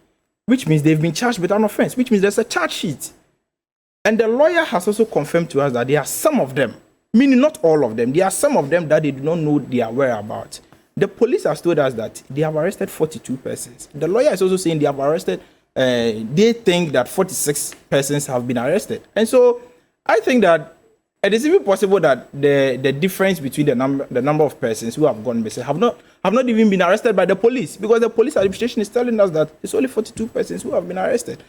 which means they've been charged with an offense, which means there's a charge sheet. And the lawyer has also confirmed to us that there are some of them, meaning not all of them, there are some of them that they do not know their whereabouts. The police has told us that they have arrested 42 persons. The lawyer is also saying they have arrested, they think that 46 persons have been arrested. And so I think that it is even possible that the difference between the number of persons who have gone missing have not even been arrested by the police, because the police administration is telling us that it's only 42 persons who have been arrested.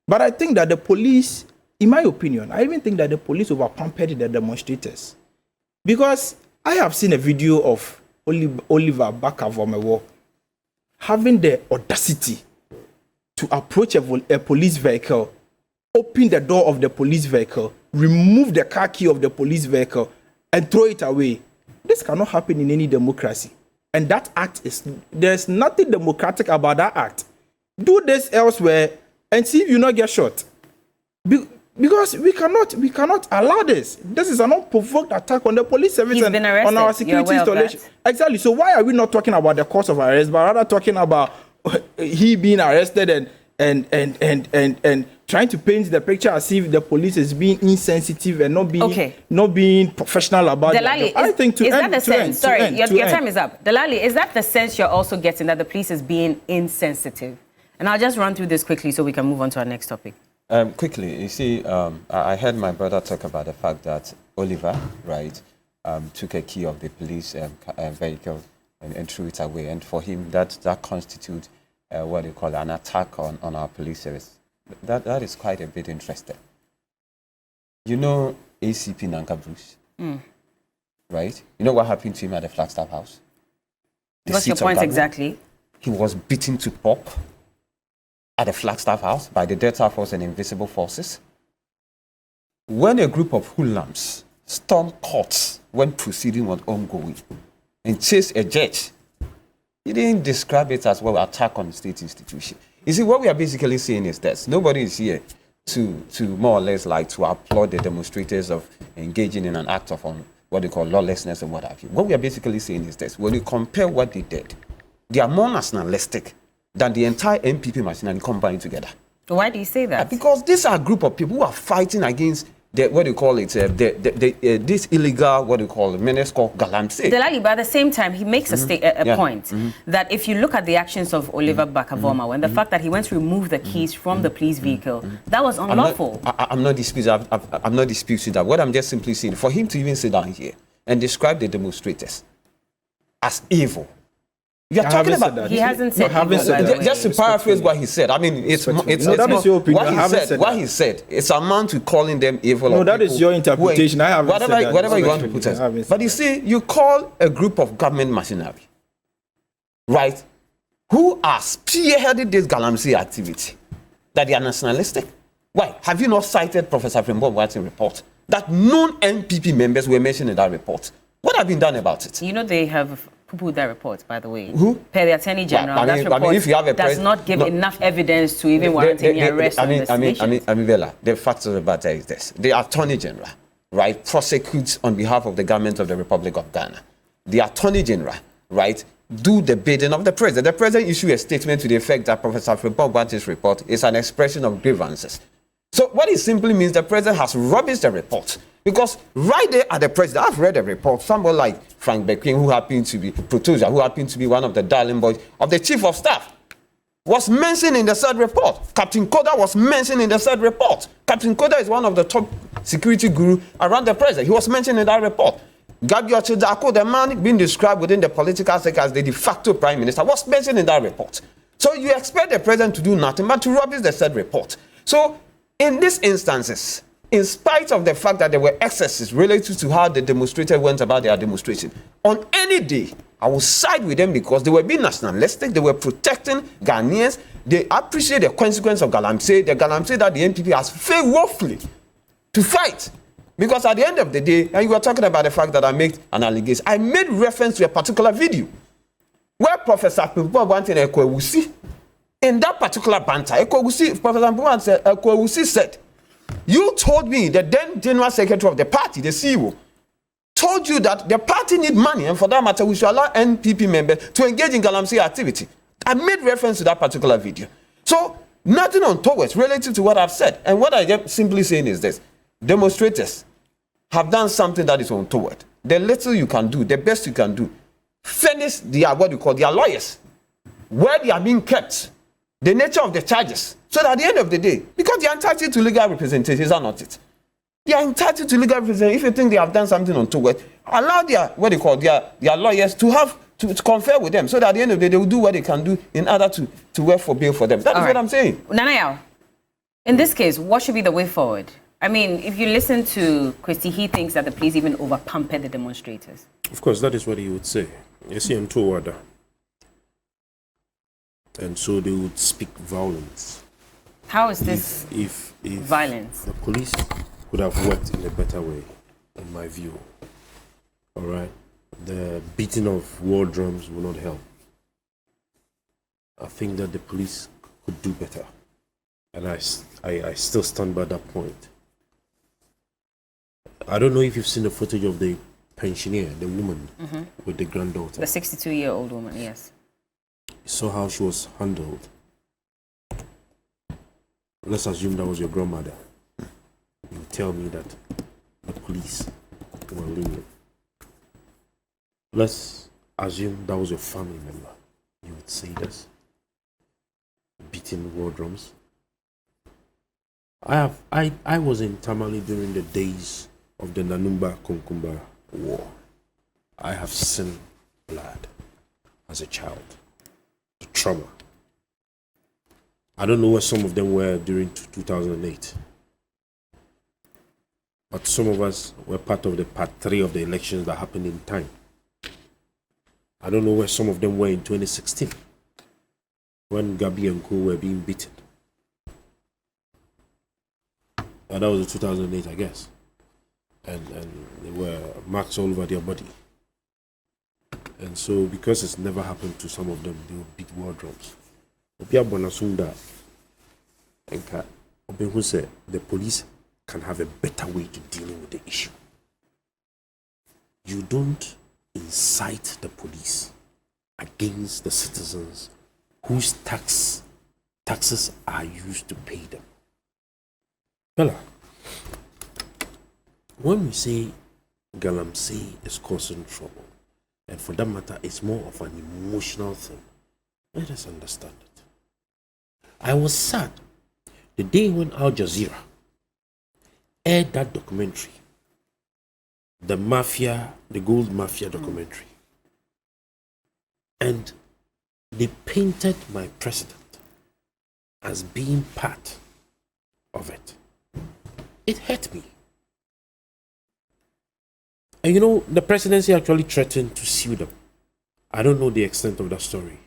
But I think that the police, in my opinion, I even think that the police over-pampered the demonstrators. Because I have seen a video of Oliver Bakavormewo having the audacity to approach a police vehicle, open the door of the police vehicle, remove the car key of the police vehicle, and throw it away. This cannot happen in any democracy. And that act there's nothing democratic about that act. Do this elsewhere and see if you not get shot. Because we cannot allow this. This is an unprovoked attack on the police service and on our security installation. Exactly. So why are we not talking about the cause of arrest, but rather talking about he being arrested and trying to paint the picture as if the police is being insensitive and not being professional about it. I think your time is up. Delali, is that the sense you're also getting, that the police is being insensitive? And I'll just run through this quickly so we can move on to our next topic. Quickly, you see, I heard my brother talk about the fact that Oliver, right, took a key of the police vehicle and threw it away. And for him, that constitutes what they call an attack on our police service. That is quite a bit interesting. You know ACP Nanka Bruce, right? You know what happened to him at the Flagstaff House? What's your point exactly? He was beaten to pulp at the Flagstaff House by the Delta Force and Invisible Forces. When a group of hoodlums stormed courts when proceeding was ongoing and chased a judge, he didn't describe it as well attack on the state institution. You see, what we are basically saying is this: nobody is here to more or less like to applaud the demonstrators of engaging in an act of what they call lawlessness and what have you. What we are basically saying is this: when you compare what they did, they are more nationalistic than the entire MPP machinery combined together. Why do you say that? Because these are a group of people who are fighting against this illegal, menace called galamsey. Delali, but at the same time, he makes a point that if you look at the actions of Oliver Bakavormewo and the fact that he went to remove the keys from the police vehicle, that was unlawful. I'm not disputing that. What I'm just simply saying, for him to even sit down here and describe the demonstrators as evil, you're talking about that. He hasn't said evil, just to paraphrase what he said. I mean, it's that is your opinion. What he said, it's amount to calling them evil. No, that is your interpretation. I haven't said that. Whatever you want to put it. But you see, you call a group of government machinery, right, who are spearheading this galamsey activity, that they are nationalistic. Why? Have you not cited Professor Frimbo Watson report that non-MPP members were mentioned in that report? What have been done about it? You know, they have poo-pooed that report, by the way. Who? Per the Attorney General. That report if you have does not give enough evidence to even warrant any arrest or investigation. Bella, the fact of the matter is this. The Attorney General, right, prosecutes on behalf of the government of the Republic of Ghana. The Attorney General, right, do the bidding of the president. The president issued a statement to the effect that Professor Frimpong's report is an expression of grievances. So what it simply means, the president has rubbished the report. Because right there at the president, I've read a report, someone like Frank Bequin, who happened to be Protosia, who happened to be one of the darling boys of the chief of staff, was mentioned in the said report. Captain Koda was mentioned in the said report. Captain Koda is one of the top security guru around the president. He was mentioned in that report. Gabi Ochedako, the man being described within the political sector as the de facto prime minister, was mentioned in that report. So you expect the president to do nothing but to rubbish the said report. So in these instances, in spite of the fact that there were excesses related to how the demonstrators went about their demonstration, on any day, I will side with them because they were being nationalistic, they were protecting Ghanaians, they appreciate the consequence of Galamsey, the Galamsey that the NPP has failed woefully to fight. Because at the end of the day, and you were talking about the fact that I made an allegation, I made reference to a particular video where Professor Pimpon wanted Ekwewusi. In that particular banter, Ekwewusi, Professor Pimpon said, you told me, the then General Secretary of the party, the CEO, told you that the party need money, and for that matter, we should allow NPP members to engage in Galamsey activity. I made reference to that particular video. So, nothing untoward related to what I've said. And what I am simply saying is this. Demonstrators have done something that is untoward. The little you can do, the best you can do, furnish their, what you call their lawyers, where they are being kept, the nature of the charges, so that at the end of the day, because they are entitled to legal representation, is that not it? They are entitled to legal representation. If you think they have done something untoward, allow their, what they call their lawyers to have to confer with them, so that at the end of the day, they will do what they can do in order to work for bail for them. That is what I'm saying. Nanayao, in this case, what should be the way forward? I mean, if you listen to Christy, he thinks that the police even over-pampered the demonstrators. Of course, that is what he would say. You see, I'm toward. And so they would speak violence. How is this if violence? The police would have worked in a better way, in my view. All right? The beating of war drums will not help. I think that the police could do better. And I still stand by that point. I don't know if you've seen the footage of the pensioner, the woman with the granddaughter. The 62-year-old woman, yes. You saw how she was handled. Let's assume that was your grandmother. You tell me that the police were lenient. Let's assume that was your family member. You would say this. Beating war drums. I was in Tamale during the days of the Nanumba Konkumba war. I have seen blood as a child. The trauma. I don't know where some of them were during 2008. But some of us were part of the part 3 of the elections that happened in time. I don't know where some of them were in 2016 when Gabi and Co were being beaten. That was 2008, I guess. And there were marks all over their body. And so, because it's never happened to some of them, they will beat war drums. Obia Bonasunda and Obi said the police can have a better way to dealing with the issue. You don't incite the police against the citizens whose taxes are used to pay them. Bella, when we say Galamsey is causing trouble, and for that matter, it's more of an emotional thing, let us understand it. I was sad the day when Al Jazeera aired that documentary, the gold mafia documentary, and they painted my president as being part of it. It hurt me. And you know, the presidency actually threatened to sue them. I don't know the extent of that story.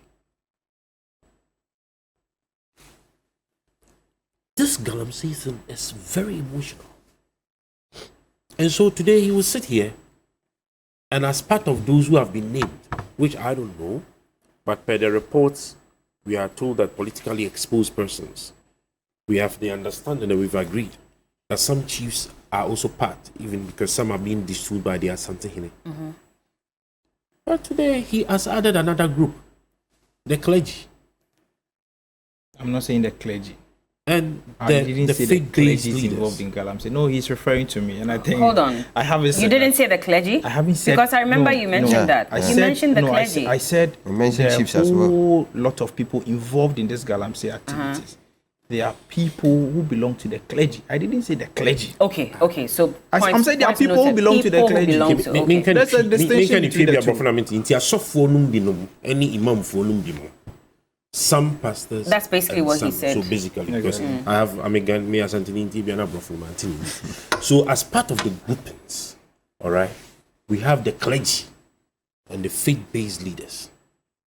This Galamsey thing is very emotional. And so today he will sit here, and as part of those who have been named, which I don't know, but per the reports, we are told that politically exposed persons, we have the understanding that we've agreed that some chiefs are also part, even because some are being disturbed by the Asante Hine. But today he has added another group, the clergy. I'm not saying the clergy. And I didn't the say the faith-based clergy is involved leaders. in Galamsey. No, he's referring to me, and I think. Hold on. I haven't said You didn't that. say the clergy? I haven't said. Because I remember you mentioned that. I You said, mentioned the no, clergy. I said We mentioned there are chiefs as well. a whole lot of people involved in this Galamsey activities. There are people who belong to the clergy. I didn't say the clergy. Okay. So I'm saying there are people who belong to the clergy. Okay. There's a distinction between the two. Any imam for some pastors. That's basically and what he some. said. So basically, because I'm again me as Anthony Tibiana Brofumantini. So as part of the groupings, all right, we have the clergy and the faith-based leaders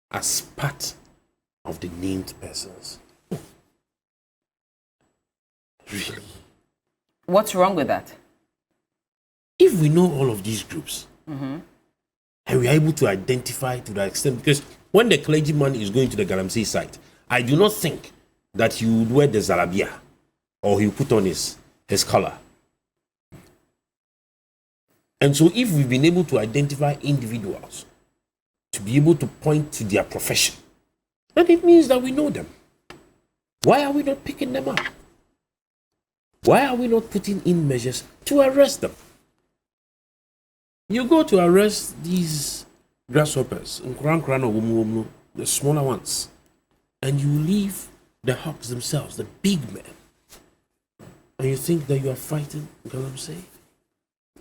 as part of the named persons. Really? What's wrong with that? If we know all of these groups and we are able to identify to that extent, because when the clergyman is going to the Galamsey site, I do not think that he would wear the Zarabia or he would put on his collar. And so if we've been able to identify individuals to be able to point to their profession, then it means that we know them. Why are we not picking them up? Why are we not putting in measures to arrest them? You go to arrest these grasshoppers, the smaller ones, and you leave the hawks themselves, the big men, and you think that you are fighting Galamsey?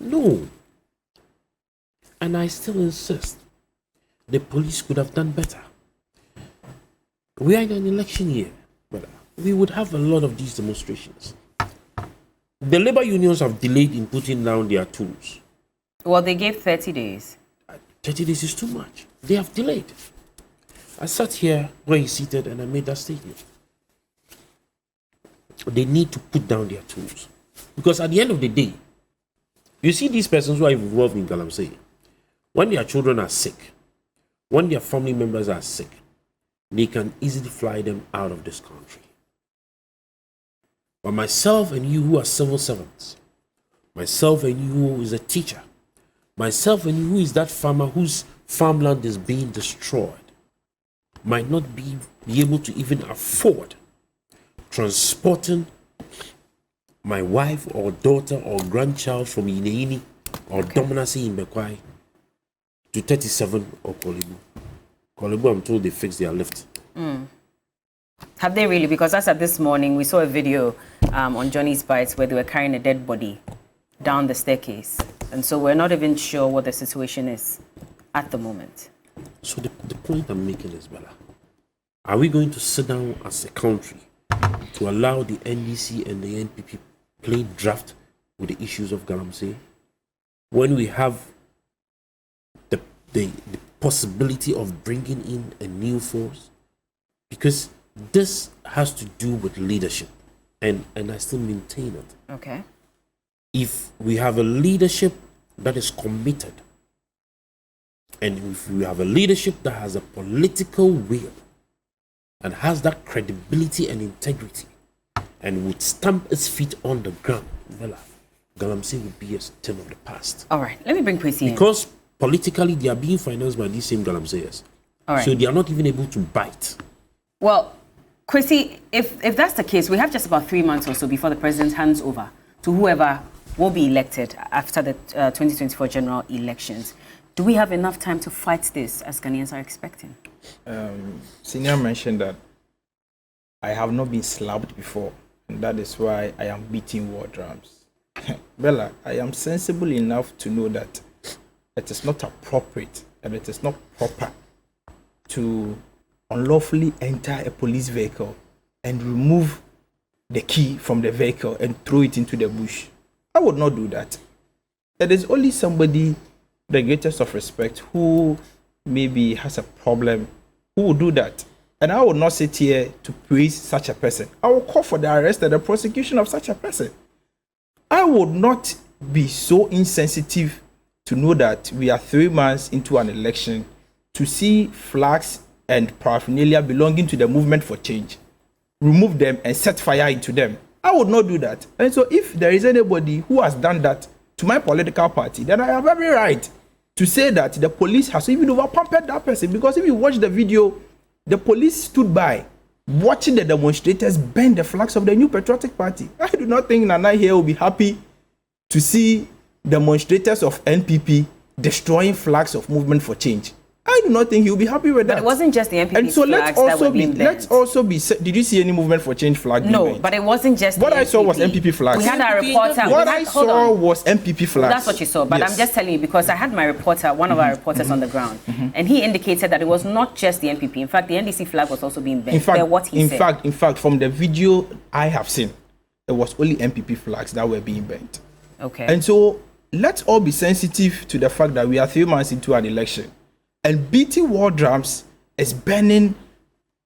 No. And I still insist, the police could have done better. We are in an election year, but we would have a lot of these demonstrations. The labor unions have delayed in putting down their tools. Well, they gave 30 days. 30 days is too much. They have delayed. I sat here where he's seated and I made that statement. They need to put down their tools. Because at the end of the day, you see these persons who are involved in Galamsey, when their children are sick, when their family members are sick, they can easily fly them out of this country. But myself and you who are civil servants, myself and you who is a teacher, myself and you who is that farmer whose farmland is being destroyed, might not be able to even afford transporting my wife or daughter or grandchild from Ineini or Dominasi in Bekwai to 37 or Kolebu. Kolebu, I'm told they fixed their lift. Have they really? Because as of this morning, we saw a video on Johnny's Bites where they were carrying a dead body down the staircase. And so we're not even sure what the situation is at the moment. So the point I'm making is, Bella, are we going to sit down as a country to allow the NDC and the NPP play draft with the issues of Galamsey when we have the possibility of bringing in a new force? Because this has to do with leadership, and I still maintain it. Okay. If we have a leadership that is committed, and if we have a leadership that has a political will and has that credibility and integrity and would stamp its feet on the ground, well, Galamsey would be a thing of the past. All right. Let me bring Kwesi in. Because politically they are being financed by these same Galamseyers. All right. So they are not even able to bite. Well, Kwesi, if that's the case, we have just about 3 months or so before the president hands over to whoever will be elected after the 2024 general elections. Do we have enough time to fight this, as Ghanaians are expecting? Senior mentioned that I have not been slapped before, and that is why I am beating war drums. Bella, I am sensible enough to know that it is not appropriate and it is not proper to unlawfully enter a police vehicle and remove the key from the vehicle and throw it into the bush. I would not do that. It is only somebody, the greatest of respect, who maybe has a problem, who will do that. And I will not sit here to praise such a person. I will call for the arrest and the prosecution of such a person. I would not be so insensitive to know that we are 3 months into an election to see flags and paraphernalia belonging to the movement for change, remove them and set fire into them. I would not do that. And so if there is anybody who has done that to my political party, then I have every right to say that the police has even over-pampered that person, because if you watch the video, the police stood by watching the demonstrators burn the flags of the New Patriotic Party. I do not think Nana here will be happy to see demonstrators of NPP destroying flags of Movement for Change. I do not think he will be happy with that. But it wasn't just the NPP and so flags that were being burned. let's also be. Did you see any Movement for Change flag? No, but it wasn't just. What I saw was MPP flags. We had our reporter. What I saw was MPP flags. That's what you saw. But yes. I'm just telling you because I had my reporter, one of our reporters on the ground, and he indicated that it was not just the NPP. In fact, the NDC flag was also being burned. In fact, from the video I have seen, it was only MPP flags that were being burnt. Okay. And so let's all be sensitive to the fact that we are 3 months into an election. And beating war drums is burning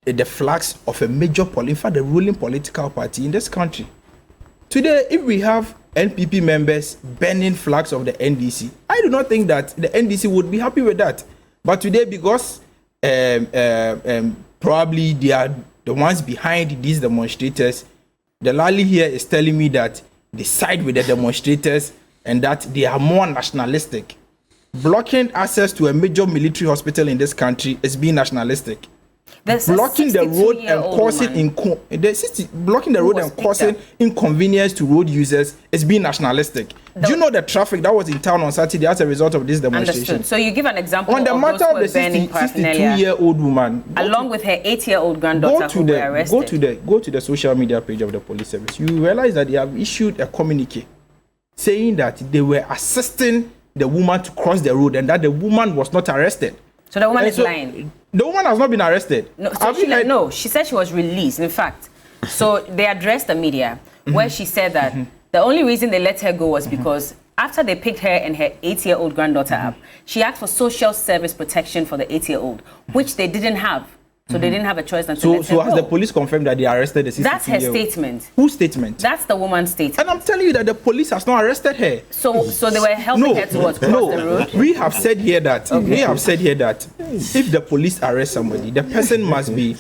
the flags of a major in fact, the ruling political party in this country. Today, if we have NPP members burning flags of the NDC, I do not think that the NDC would be happy with that. But today, because probably they are the ones behind these demonstrators, the Lally here is telling me that they side with the demonstrators and that they are more nationalistic. Blocking access to a major military hospital in this country is being nationalistic. Blocking the road and causing inconvenience to road users is being nationalistic. Do you know the traffic that was in town on Saturday as a result of this demonstration? Understood. So you give an example on the matter of the 62-year-old woman, along with her 8-year-old granddaughter who were arrested. Go to the social media page of the police service. You realize that they have issued a communique saying that they were assisting the woman to cross the road and that the woman was not arrested. So the woman is lying. The woman has not been arrested. No, she said she was released. In fact, so they addressed the media where she said that the only reason they let her go was because after they picked her and her 8-year-old granddaughter up, she asked for social service protection for the 8-year-old, which they didn't have. So they didn't have a choice than to let her go. So has the police confirmed that they arrested the 62-year-old? That's her statement. Whose statement? That's the woman's statement. And I'm telling you that the police has not arrested her. So they were helping her towards cross the road? We have said here that if the police arrest somebody, the person must be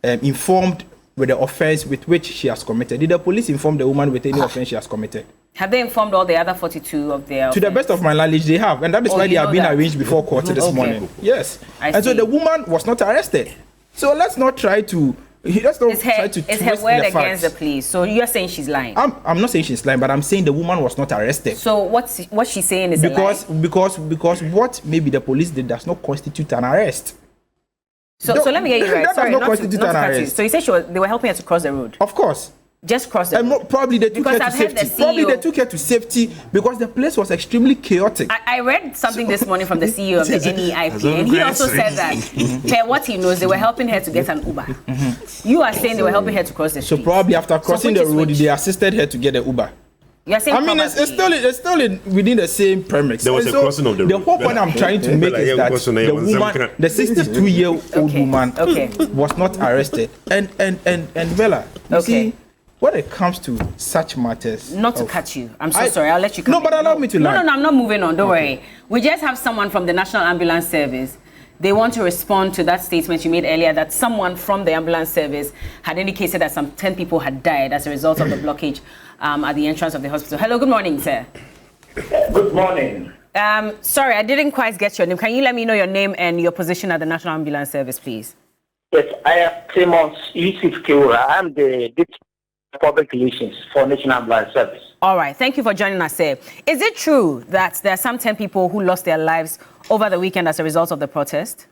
informed with the offense with which she has committed. Did the police inform the woman with any offense she has committed? Have they informed all the other 42 of their offense? To the best of my knowledge, they have. And that is why they have been arranged before court this morning. Yes. So the woman was not arrested. So let's not try to twist the facts. It's her word against the police. So you're saying she's lying? I'm not saying she's lying, but I'm saying the woman was not arrested. So what she's saying is because what maybe the police did does not constitute an arrest. So let me get you right. That does not constitute an arrest. So you said they were helping her to cross the road? Of course. Just cross the road. Probably they took her to safety. Probably they took her to safety because the place was extremely chaotic. I read something this morning from the CEO of the NEIP, and he also said that per what he knows, they were helping her to get an Uber. You are saying they were helping her to cross the street. So probably after crossing the road, they assisted her to get an Uber. You're saying it's still within the same premise. There was a crossing of the road. The whole point I'm trying to make is that the woman, the 62-year-old woman, was not arrested. And Bella, you see, when it comes to such matters... Not to cut you. I'm so sorry. I'll let you come. No, but allow me to lie. No, I'm not moving on. Don't worry. We just have someone from the National Ambulance Service. They want to respond to that statement you made earlier that someone from the ambulance service had indicated that some 10 people had died as a result of the blockage at the entrance of the hospital. Hello, good morning, sir. Good morning. Sorry, I didn't quite get your name. Can you let me know your name and your position at the National Ambulance Service, please? Yes, I am Clemens Yusuf Keura. I'm the Deputy Public Relations for National Ambulance Service. All right, thank you for joining us, sir. Is it true that there are some 10 people who lost their lives over the weekend as a result of the protest?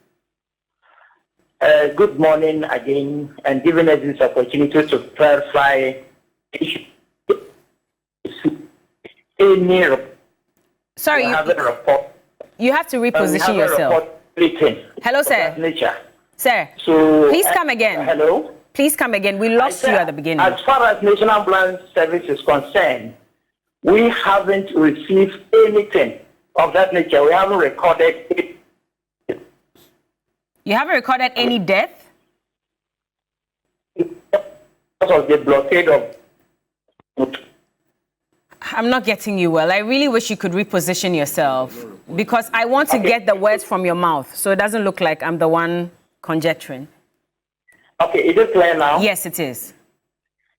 Good morning again, and giving us this opportunity to clarify any Sorry, you have to reposition yourself. Hello, sir. Sir, so, please come again. Hello? Please come again. We lost you at the beginning. As far as National Ambulance Service is concerned, we haven't received anything of that nature. We haven't recorded it. You haven't recorded any death? Because of the blockade of... I'm not getting you well. I really wish you could reposition yourself because I want to get the words from your mouth so it doesn't look like I'm the one conjecturing. Okay, is it clear now? Yes, it is.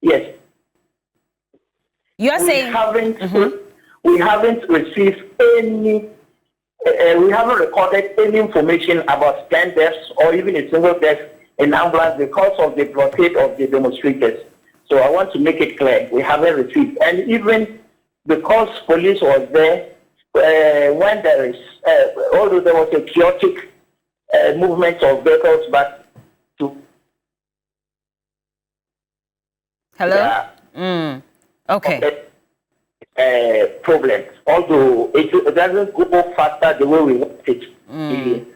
Yes. You're saying... We haven't received any we haven't recorded any information about 10 deaths or even a single death in ambulance because of the blockade of the demonstrators. So I want to make it clear, we haven't received. And even because police was there, when there is, although there was a chaotic movement of vehicles, but to... Hello? Okay. Problem, although it doesn't go faster the way we want it.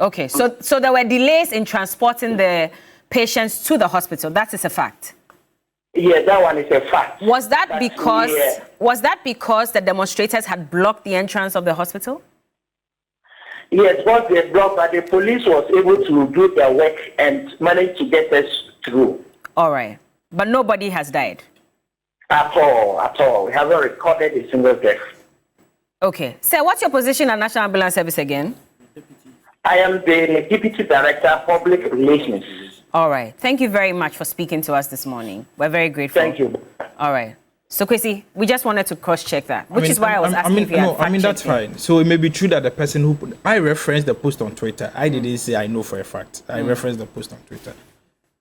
Okay, so there were delays in transporting the patients to the hospital. That is a fact. Yeah, that one is a fact. Was that because the demonstrators had blocked the entrance of the hospital? Yes, because they blocked, but the police was able to do their work and managed to get us through. All right, but nobody has died. At all. We haven't recorded a single death. Okay. Sir, what's your position at National Ambulance Service again? I am the Deputy Director, Public Relations. All right. Thank you very much for speaking to us this morning. We're very grateful. Thank you. All right. So, Kwesi, we just wanted to cross-check that, which is why I was asking if you had fact-checked that's fine. So it may be true that the person who... I referenced the post on Twitter. I didn't say I know for a fact. I referenced the post on Twitter.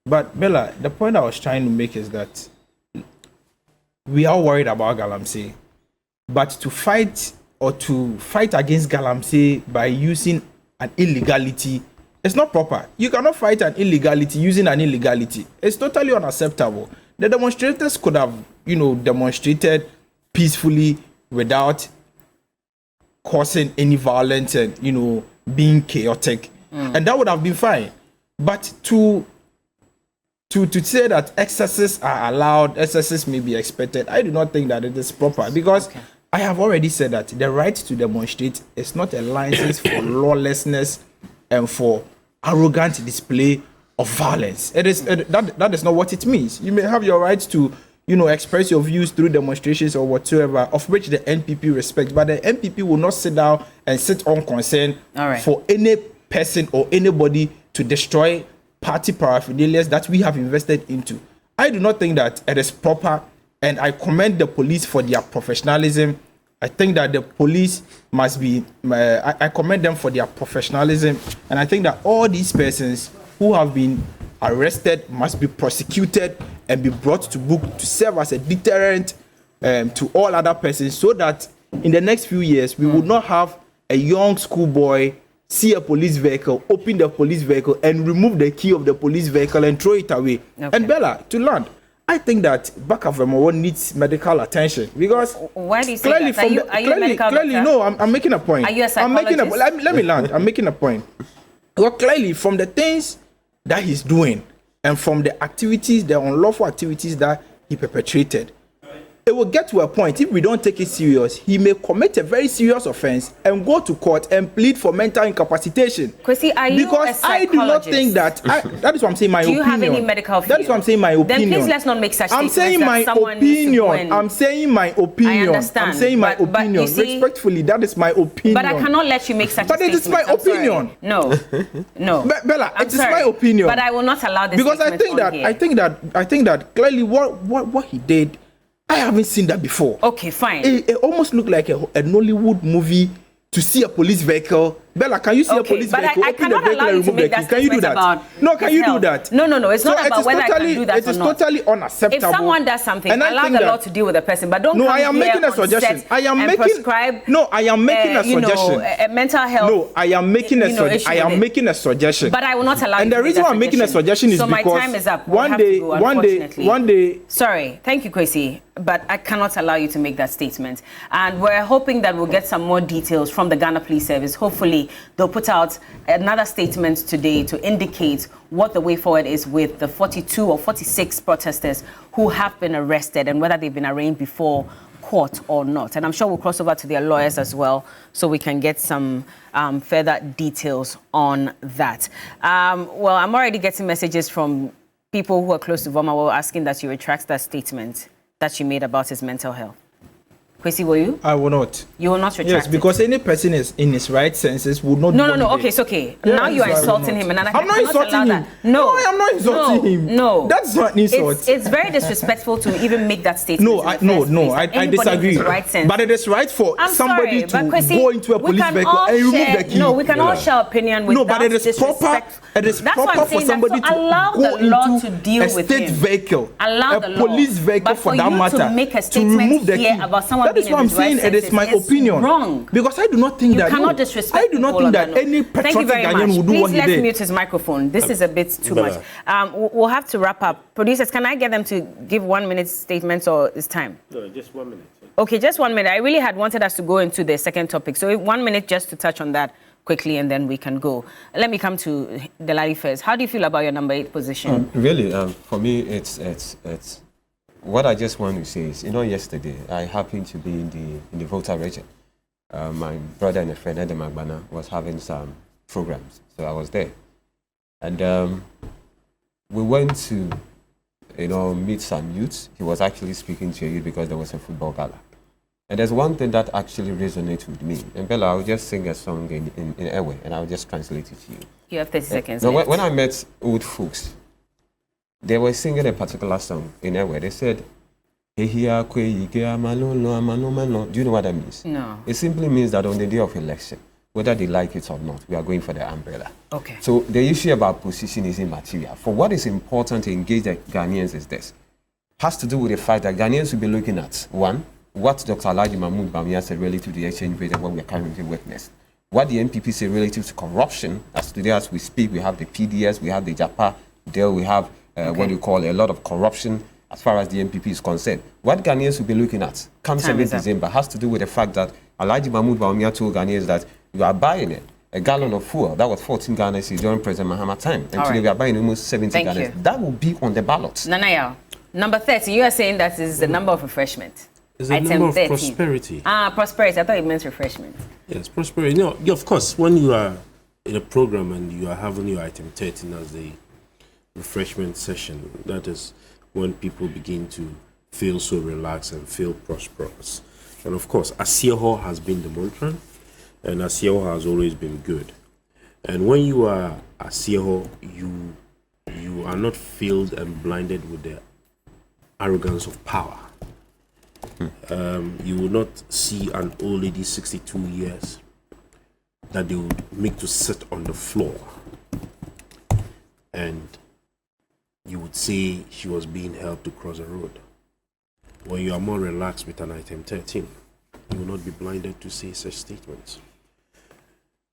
But, Bella, the point I was trying to make is that we are worried about Galamsey. But to fight against Galamsey by using an illegality, it's not proper. You cannot fight an illegality using an illegality. It's totally unacceptable. The demonstrators could have, demonstrated peacefully without causing any violence and, being chaotic. And that would have been fine. But to say that excesses are allowed, excesses may be expected, I do not think that it is proper because I have already said that the right to demonstrate is not a license for lawlessness and for arrogant display of violence. It is that is not what it means. You may have your right to, express your views through demonstrations or whatsoever, of which the NPP respects, but the NPP will not sit down and sit on concern for any person or anybody to destroy party paraphernalia that we have invested into. I do not think that it is proper, and I commend the police for their professionalism. I think that the police must be, I commend them for their professionalism, and I think that all these persons who have been arrested must be prosecuted and be brought to book to serve as a deterrent to all other persons, so that in the next few years we will not have a young schoolboy see a police vehicle, open the police vehicle, and remove the key of the police vehicle and throw it away. And Bella, to land, I think that Bakavemo needs medical attention because why do you say that? Are you a medical doctor? No, I'm making a point. Are you a psychologist? Let me land. I'm making a point. Well, clearly, from the things that he's doing and from the activities, the unlawful activities that he perpetrated, it will get to a point, if we don't take it serious, he may commit a very serious offense and go to court and plead for mental incapacitation. Kwesi, are you because a psychologist? I do not think that, that is what I'm saying, my opinion. Do you have any medical field? That is what I'm saying, my opinion. Then please let's not make such I'm statements saying my opinion. I'm saying my opinion. I understand. I'm saying my opinion. But see, respectfully, that is my opinion. But I cannot let you make such but statements. But it is my opinion. No. Bella, I'm it is my opinion. But I will not allow this because I think that clearly what he did, I haven't seen that before. Okay, fine. It almost looked like a Nollywood movie to see a police vehicle. Bella, can you see a police vehicle? I cannot allow you to make that Can you do that? No, can you do that? No. It's not about whether I can do that or not. It is totally unacceptable. If someone does something, allow the law to deal with the person, but don't come I am here making a suggestion. I am making a suggestion. Mental health. No, I am making a suggestion. But I will not allow you. And the reason why I'm making a suggestion is because my time is up. One day. Sorry, thank you, Kwesi, but I cannot allow you to make that statement. And we're hoping that we'll get some more details from the Ghana Police Service. Hopefully, they'll put out another statement today to indicate what the way forward is with the 42 or 46 protesters who have been arrested and whether they've been arraigned before court or not. And I'm sure we'll cross over to their lawyers as well so we can get some further details on that. Well, I'm already getting messages from people who are close to Voma asking that you retract that statement that you made about his mental health. Kwesi, will you? I will not. You will not retract Yes, because any person is in his right senses would not. No. Okay, it's okay. Yes, now you are insulting him, and I'm not insulting him. No, I am not insulting him. No, that's not an insult. It's very disrespectful to even make that statement. No, I disagree. But it is right for somebody to go into a police vehicle and remove the key. No, we can all share opinion without but it is proper. It is proper for somebody to go into a state vehicle, a police vehicle for that matter, to remove the key. That is what I'm saying. It is my opinion. Wrong. Because I do not think that. You cannot disrespect. I do not think that any patriotic Ghanaian would do what he did. Please let's mute his microphone. This is a bit too much. We'll have to wrap up. Producers, can I get them to give 1 minute statements, or is time? No, just 1 minute. Okay, just 1 minute. I really had wanted us to go into the second topic. So 1 minute just to touch on that quickly, and then we can go. Let me come to Delali first. How do you feel about your number 8 position? Really, for me, it's what I just want to say is, yesterday I happened to be in the voter region. My brother and a friend, Edem Agbana, was having some programs, so I was there, and we went to meet some youths. He was actually speaking to a youth because there was a football gala. And there's one thing that actually resonates with me. And Bella, I'll just sing a song in Ewe, and I'll just translate it to you. You have 30 seconds. No, when I met old folks, they were singing a particular song in Ewe. They said, do you know what that means? No. It simply means that on the day of election, whether they like it or not, we are going for the umbrella. Okay. So the issue about position is immaterial. For what is important to engage the Ghanaians is this. Has to do with the fact that Ghanaians will be looking at, one, what Dr. Alhaji Mahmoud Bawumia said relative to the exchange rate and what we are currently witnessing. What the NPP say relative to corruption, as today as we speak, we have the PDS, we have the JAPA deal, we have what you call a lot of corruption as far as the NPP is concerned. What Ghanaians will be looking at come 7th December has to do with the fact that Alhaji Mahmoud Bawumia told Ghanaians that you are buying a gallon of fuel. That was 14 Ghana cedis during President Mahama time. And today we are buying almost 70 Ghana cedis. That will be on the ballot. Nanaya, number 30, you are saying that is the number of refreshment. It's a number of prosperity. Prosperity. I thought it meant refreshment. Yes, prosperity. Of course, when you are in a program and you are having your item 13 as the refreshment session, that is when people begin to feel so relaxed and feel prosperous. And of course, Asieho has been the mantra, and Asieho has always been good. And when you are Asieho, you are not filled and blinded with the arrogance of power. You will not see an old lady 62 years that they would make to sit on the floor and you would say she was being helped to cross the road. When you are more relaxed with an item 13, you will not be blinded to say such statements.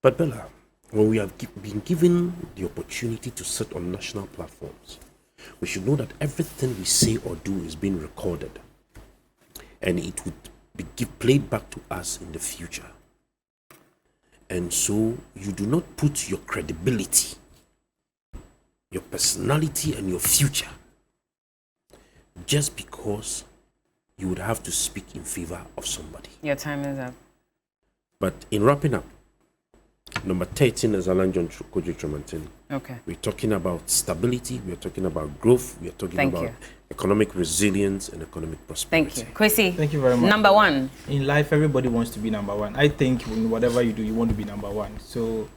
But Bella, when we have been given the opportunity to sit on national platforms, we should know that everything we say or do is being recorded, and it would be played back to us in the future. And so you do not put your credibility, your personality, and your future just because you would have to speak in favor of somebody. Your time is up. But in wrapping up, number 13 is Alan John Kojo Tremantin. Okay. We're talking about stability, we're talking about growth, we're talking about economic resilience and economic prosperity. Thank you. Kwesi, thank you very much. Number 1. In life, everybody wants to be number 1. I think in whatever you do, you want to be number 1. So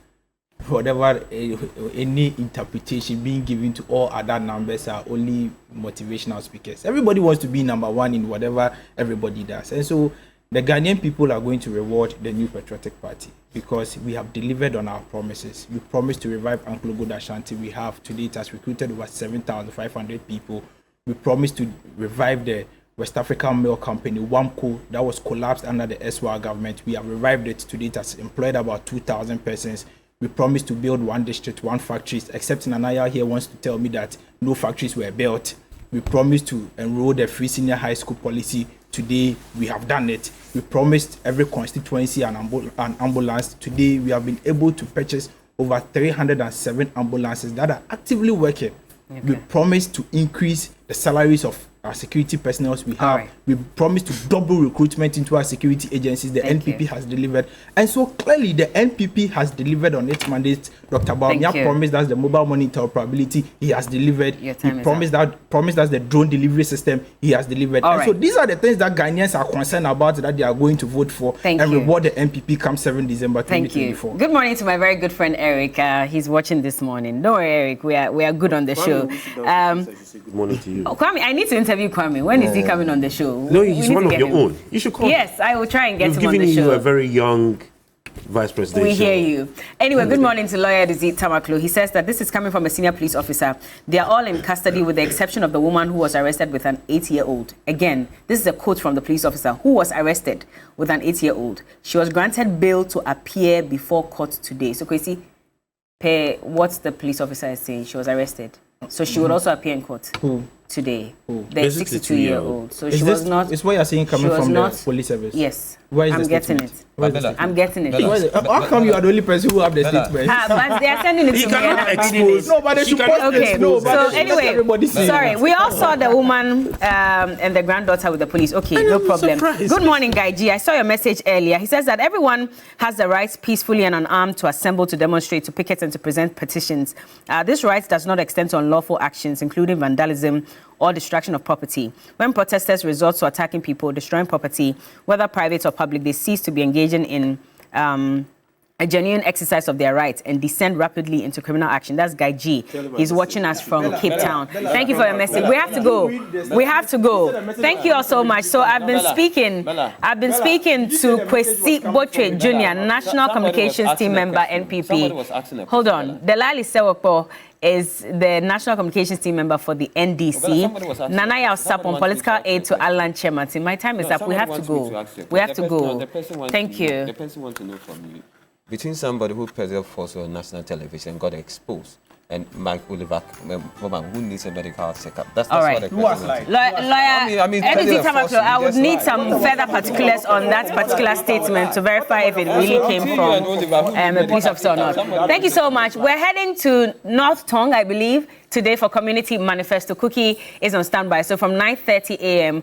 whatever any interpretation being given to all other numbers are only motivational speakers. Everybody wants to be number 1 in whatever everybody does. And so the Ghanaian people are going to reward the New Patriotic Party because we have delivered on our promises. We promised to revive Uncle Good Ashanti. We have today it has recruited over 7,500 people. We promised to revive the West African Milk Company, WAMCO, that was collapsed under the SWR government. We have revived it. Today it has employed about 2,000 persons. We promised to build 1 district, 1 factories, except Nanaya here wants to tell me that no factories were built. We promised to enroll the free senior high school policy. Today, we have done it. We promised every constituency an ambulance. Today, we have been able to purchase over 307 ambulances that are actively working. Okay. We promised to increase the salaries of our security personnel we have. We promised to double recruitment into our security agencies. The NPP has delivered. And so clearly the NPP has delivered on its mandate. Dr. Bawumia promised us the mobile money interoperability. He has delivered. He promised us the drone delivery system. He has delivered. So these are the things that Ghanaians are concerned about that they are going to vote for and reward the NPP come 7 December 2024. Thank you. Good morning to my very good friend Eric. He's watching this morning. Don't worry, Eric. We are good on the show. Good morning to you. Kwame, I need to interview Kwame. When is he coming on the show? No, he's one of your own. You should call him. Yes, I will try and get him on the show. We've given you a very young vice president. We hear you. Anyway, good morning to lawyer Dizzy Tamaklo. He says that this is coming from a senior police officer. They are all in custody with the exception of the woman who was arrested with an 8-year-old. Again, this is a quote from the police officer who was arrested with an 8-year-old. She was granted bail to appear before court today. So, Kwesi, what the police officer is saying, she was arrested. So she would also appear in court today. The 62-year-old. So she was not. It's what you're saying coming from the police service. Yes. Where is I'm getting it. I'm getting it. How come you are the only person who have the statement? But they are sending it to me. No, but they should post okay. No, so anyway, sorry. We all saw the woman and the granddaughter with the police. Okay, no problem. Good morning, Guy G. I saw your message earlier. He says that everyone has the right peacefully and unarmed to assemble, to demonstrate, to picket, and to present petitions. This right does not extend to unlawful actions, including vandalism or destruction of property. When protesters resort to attacking people, destroying property, whether private or public, they cease to be engaging in a genuine exercise of their rights and descend rapidly into criminal action. That's Guy G. He's watching us from Cape Town. Thank you for your message. We have to go. We have to go. Thank you all so much. So I've been speaking to Kwesi Botre Jr., National Communications Team Member, NPP. Hold on. Delali Sewakpo is the National Communications Team Member for the NDC. Nana Yaosapon, Political Aid to Alan Chairman. My time is up. We have to go. We have to go. Thank you. The person wants to know from you. Between somebody who presented false on national television got exposed and Mike Oliver, who needs a medical checkup. That's all right. Who was like? Lawyer, I would need some further particulars on that particular statement to verify if it really came from a police officer or not. Thank you so much. We're heading to North Tongue, I believe, today for Community Manifesto. Cookie is on standby. So from 9:30 a.m.,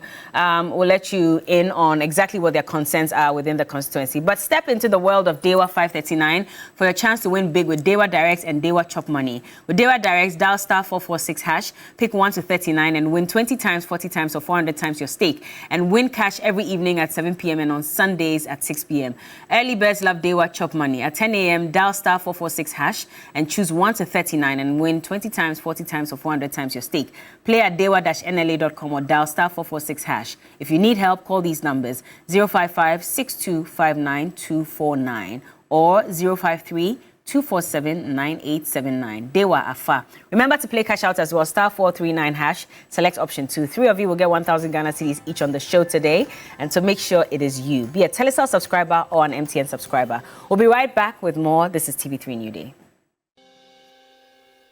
we'll let you in on exactly what their concerns are within the constituency. But step into the world of Dewa 539 for your chance to win big with Dewa Direct and Dewa Chop Money. With Dewa Direct, dial *446#, pick 1 to 39 and win 20 times, 40 times, or 400 times your stake. And win cash every evening at 7 p.m. and on Sundays at 6 p.m. Early birds love Dewa Chop Money. At 10 a.m., dial *446# and choose 1 to 39 and win 20 times, 40 times or 400 times your stake. Play at dewa-nla.com or dial *446#. If you need help, call these numbers 055-6259-249 or 053-247-9879. Dewa Afa. Remember to play cash out as well, *439#. Select option 2. 3 of you will get 1,000 Ghana cedis each on the show today. And to make sure it is you, be a Telecel subscriber or an MTN subscriber. We'll be right back with more. This is TV3 New Day.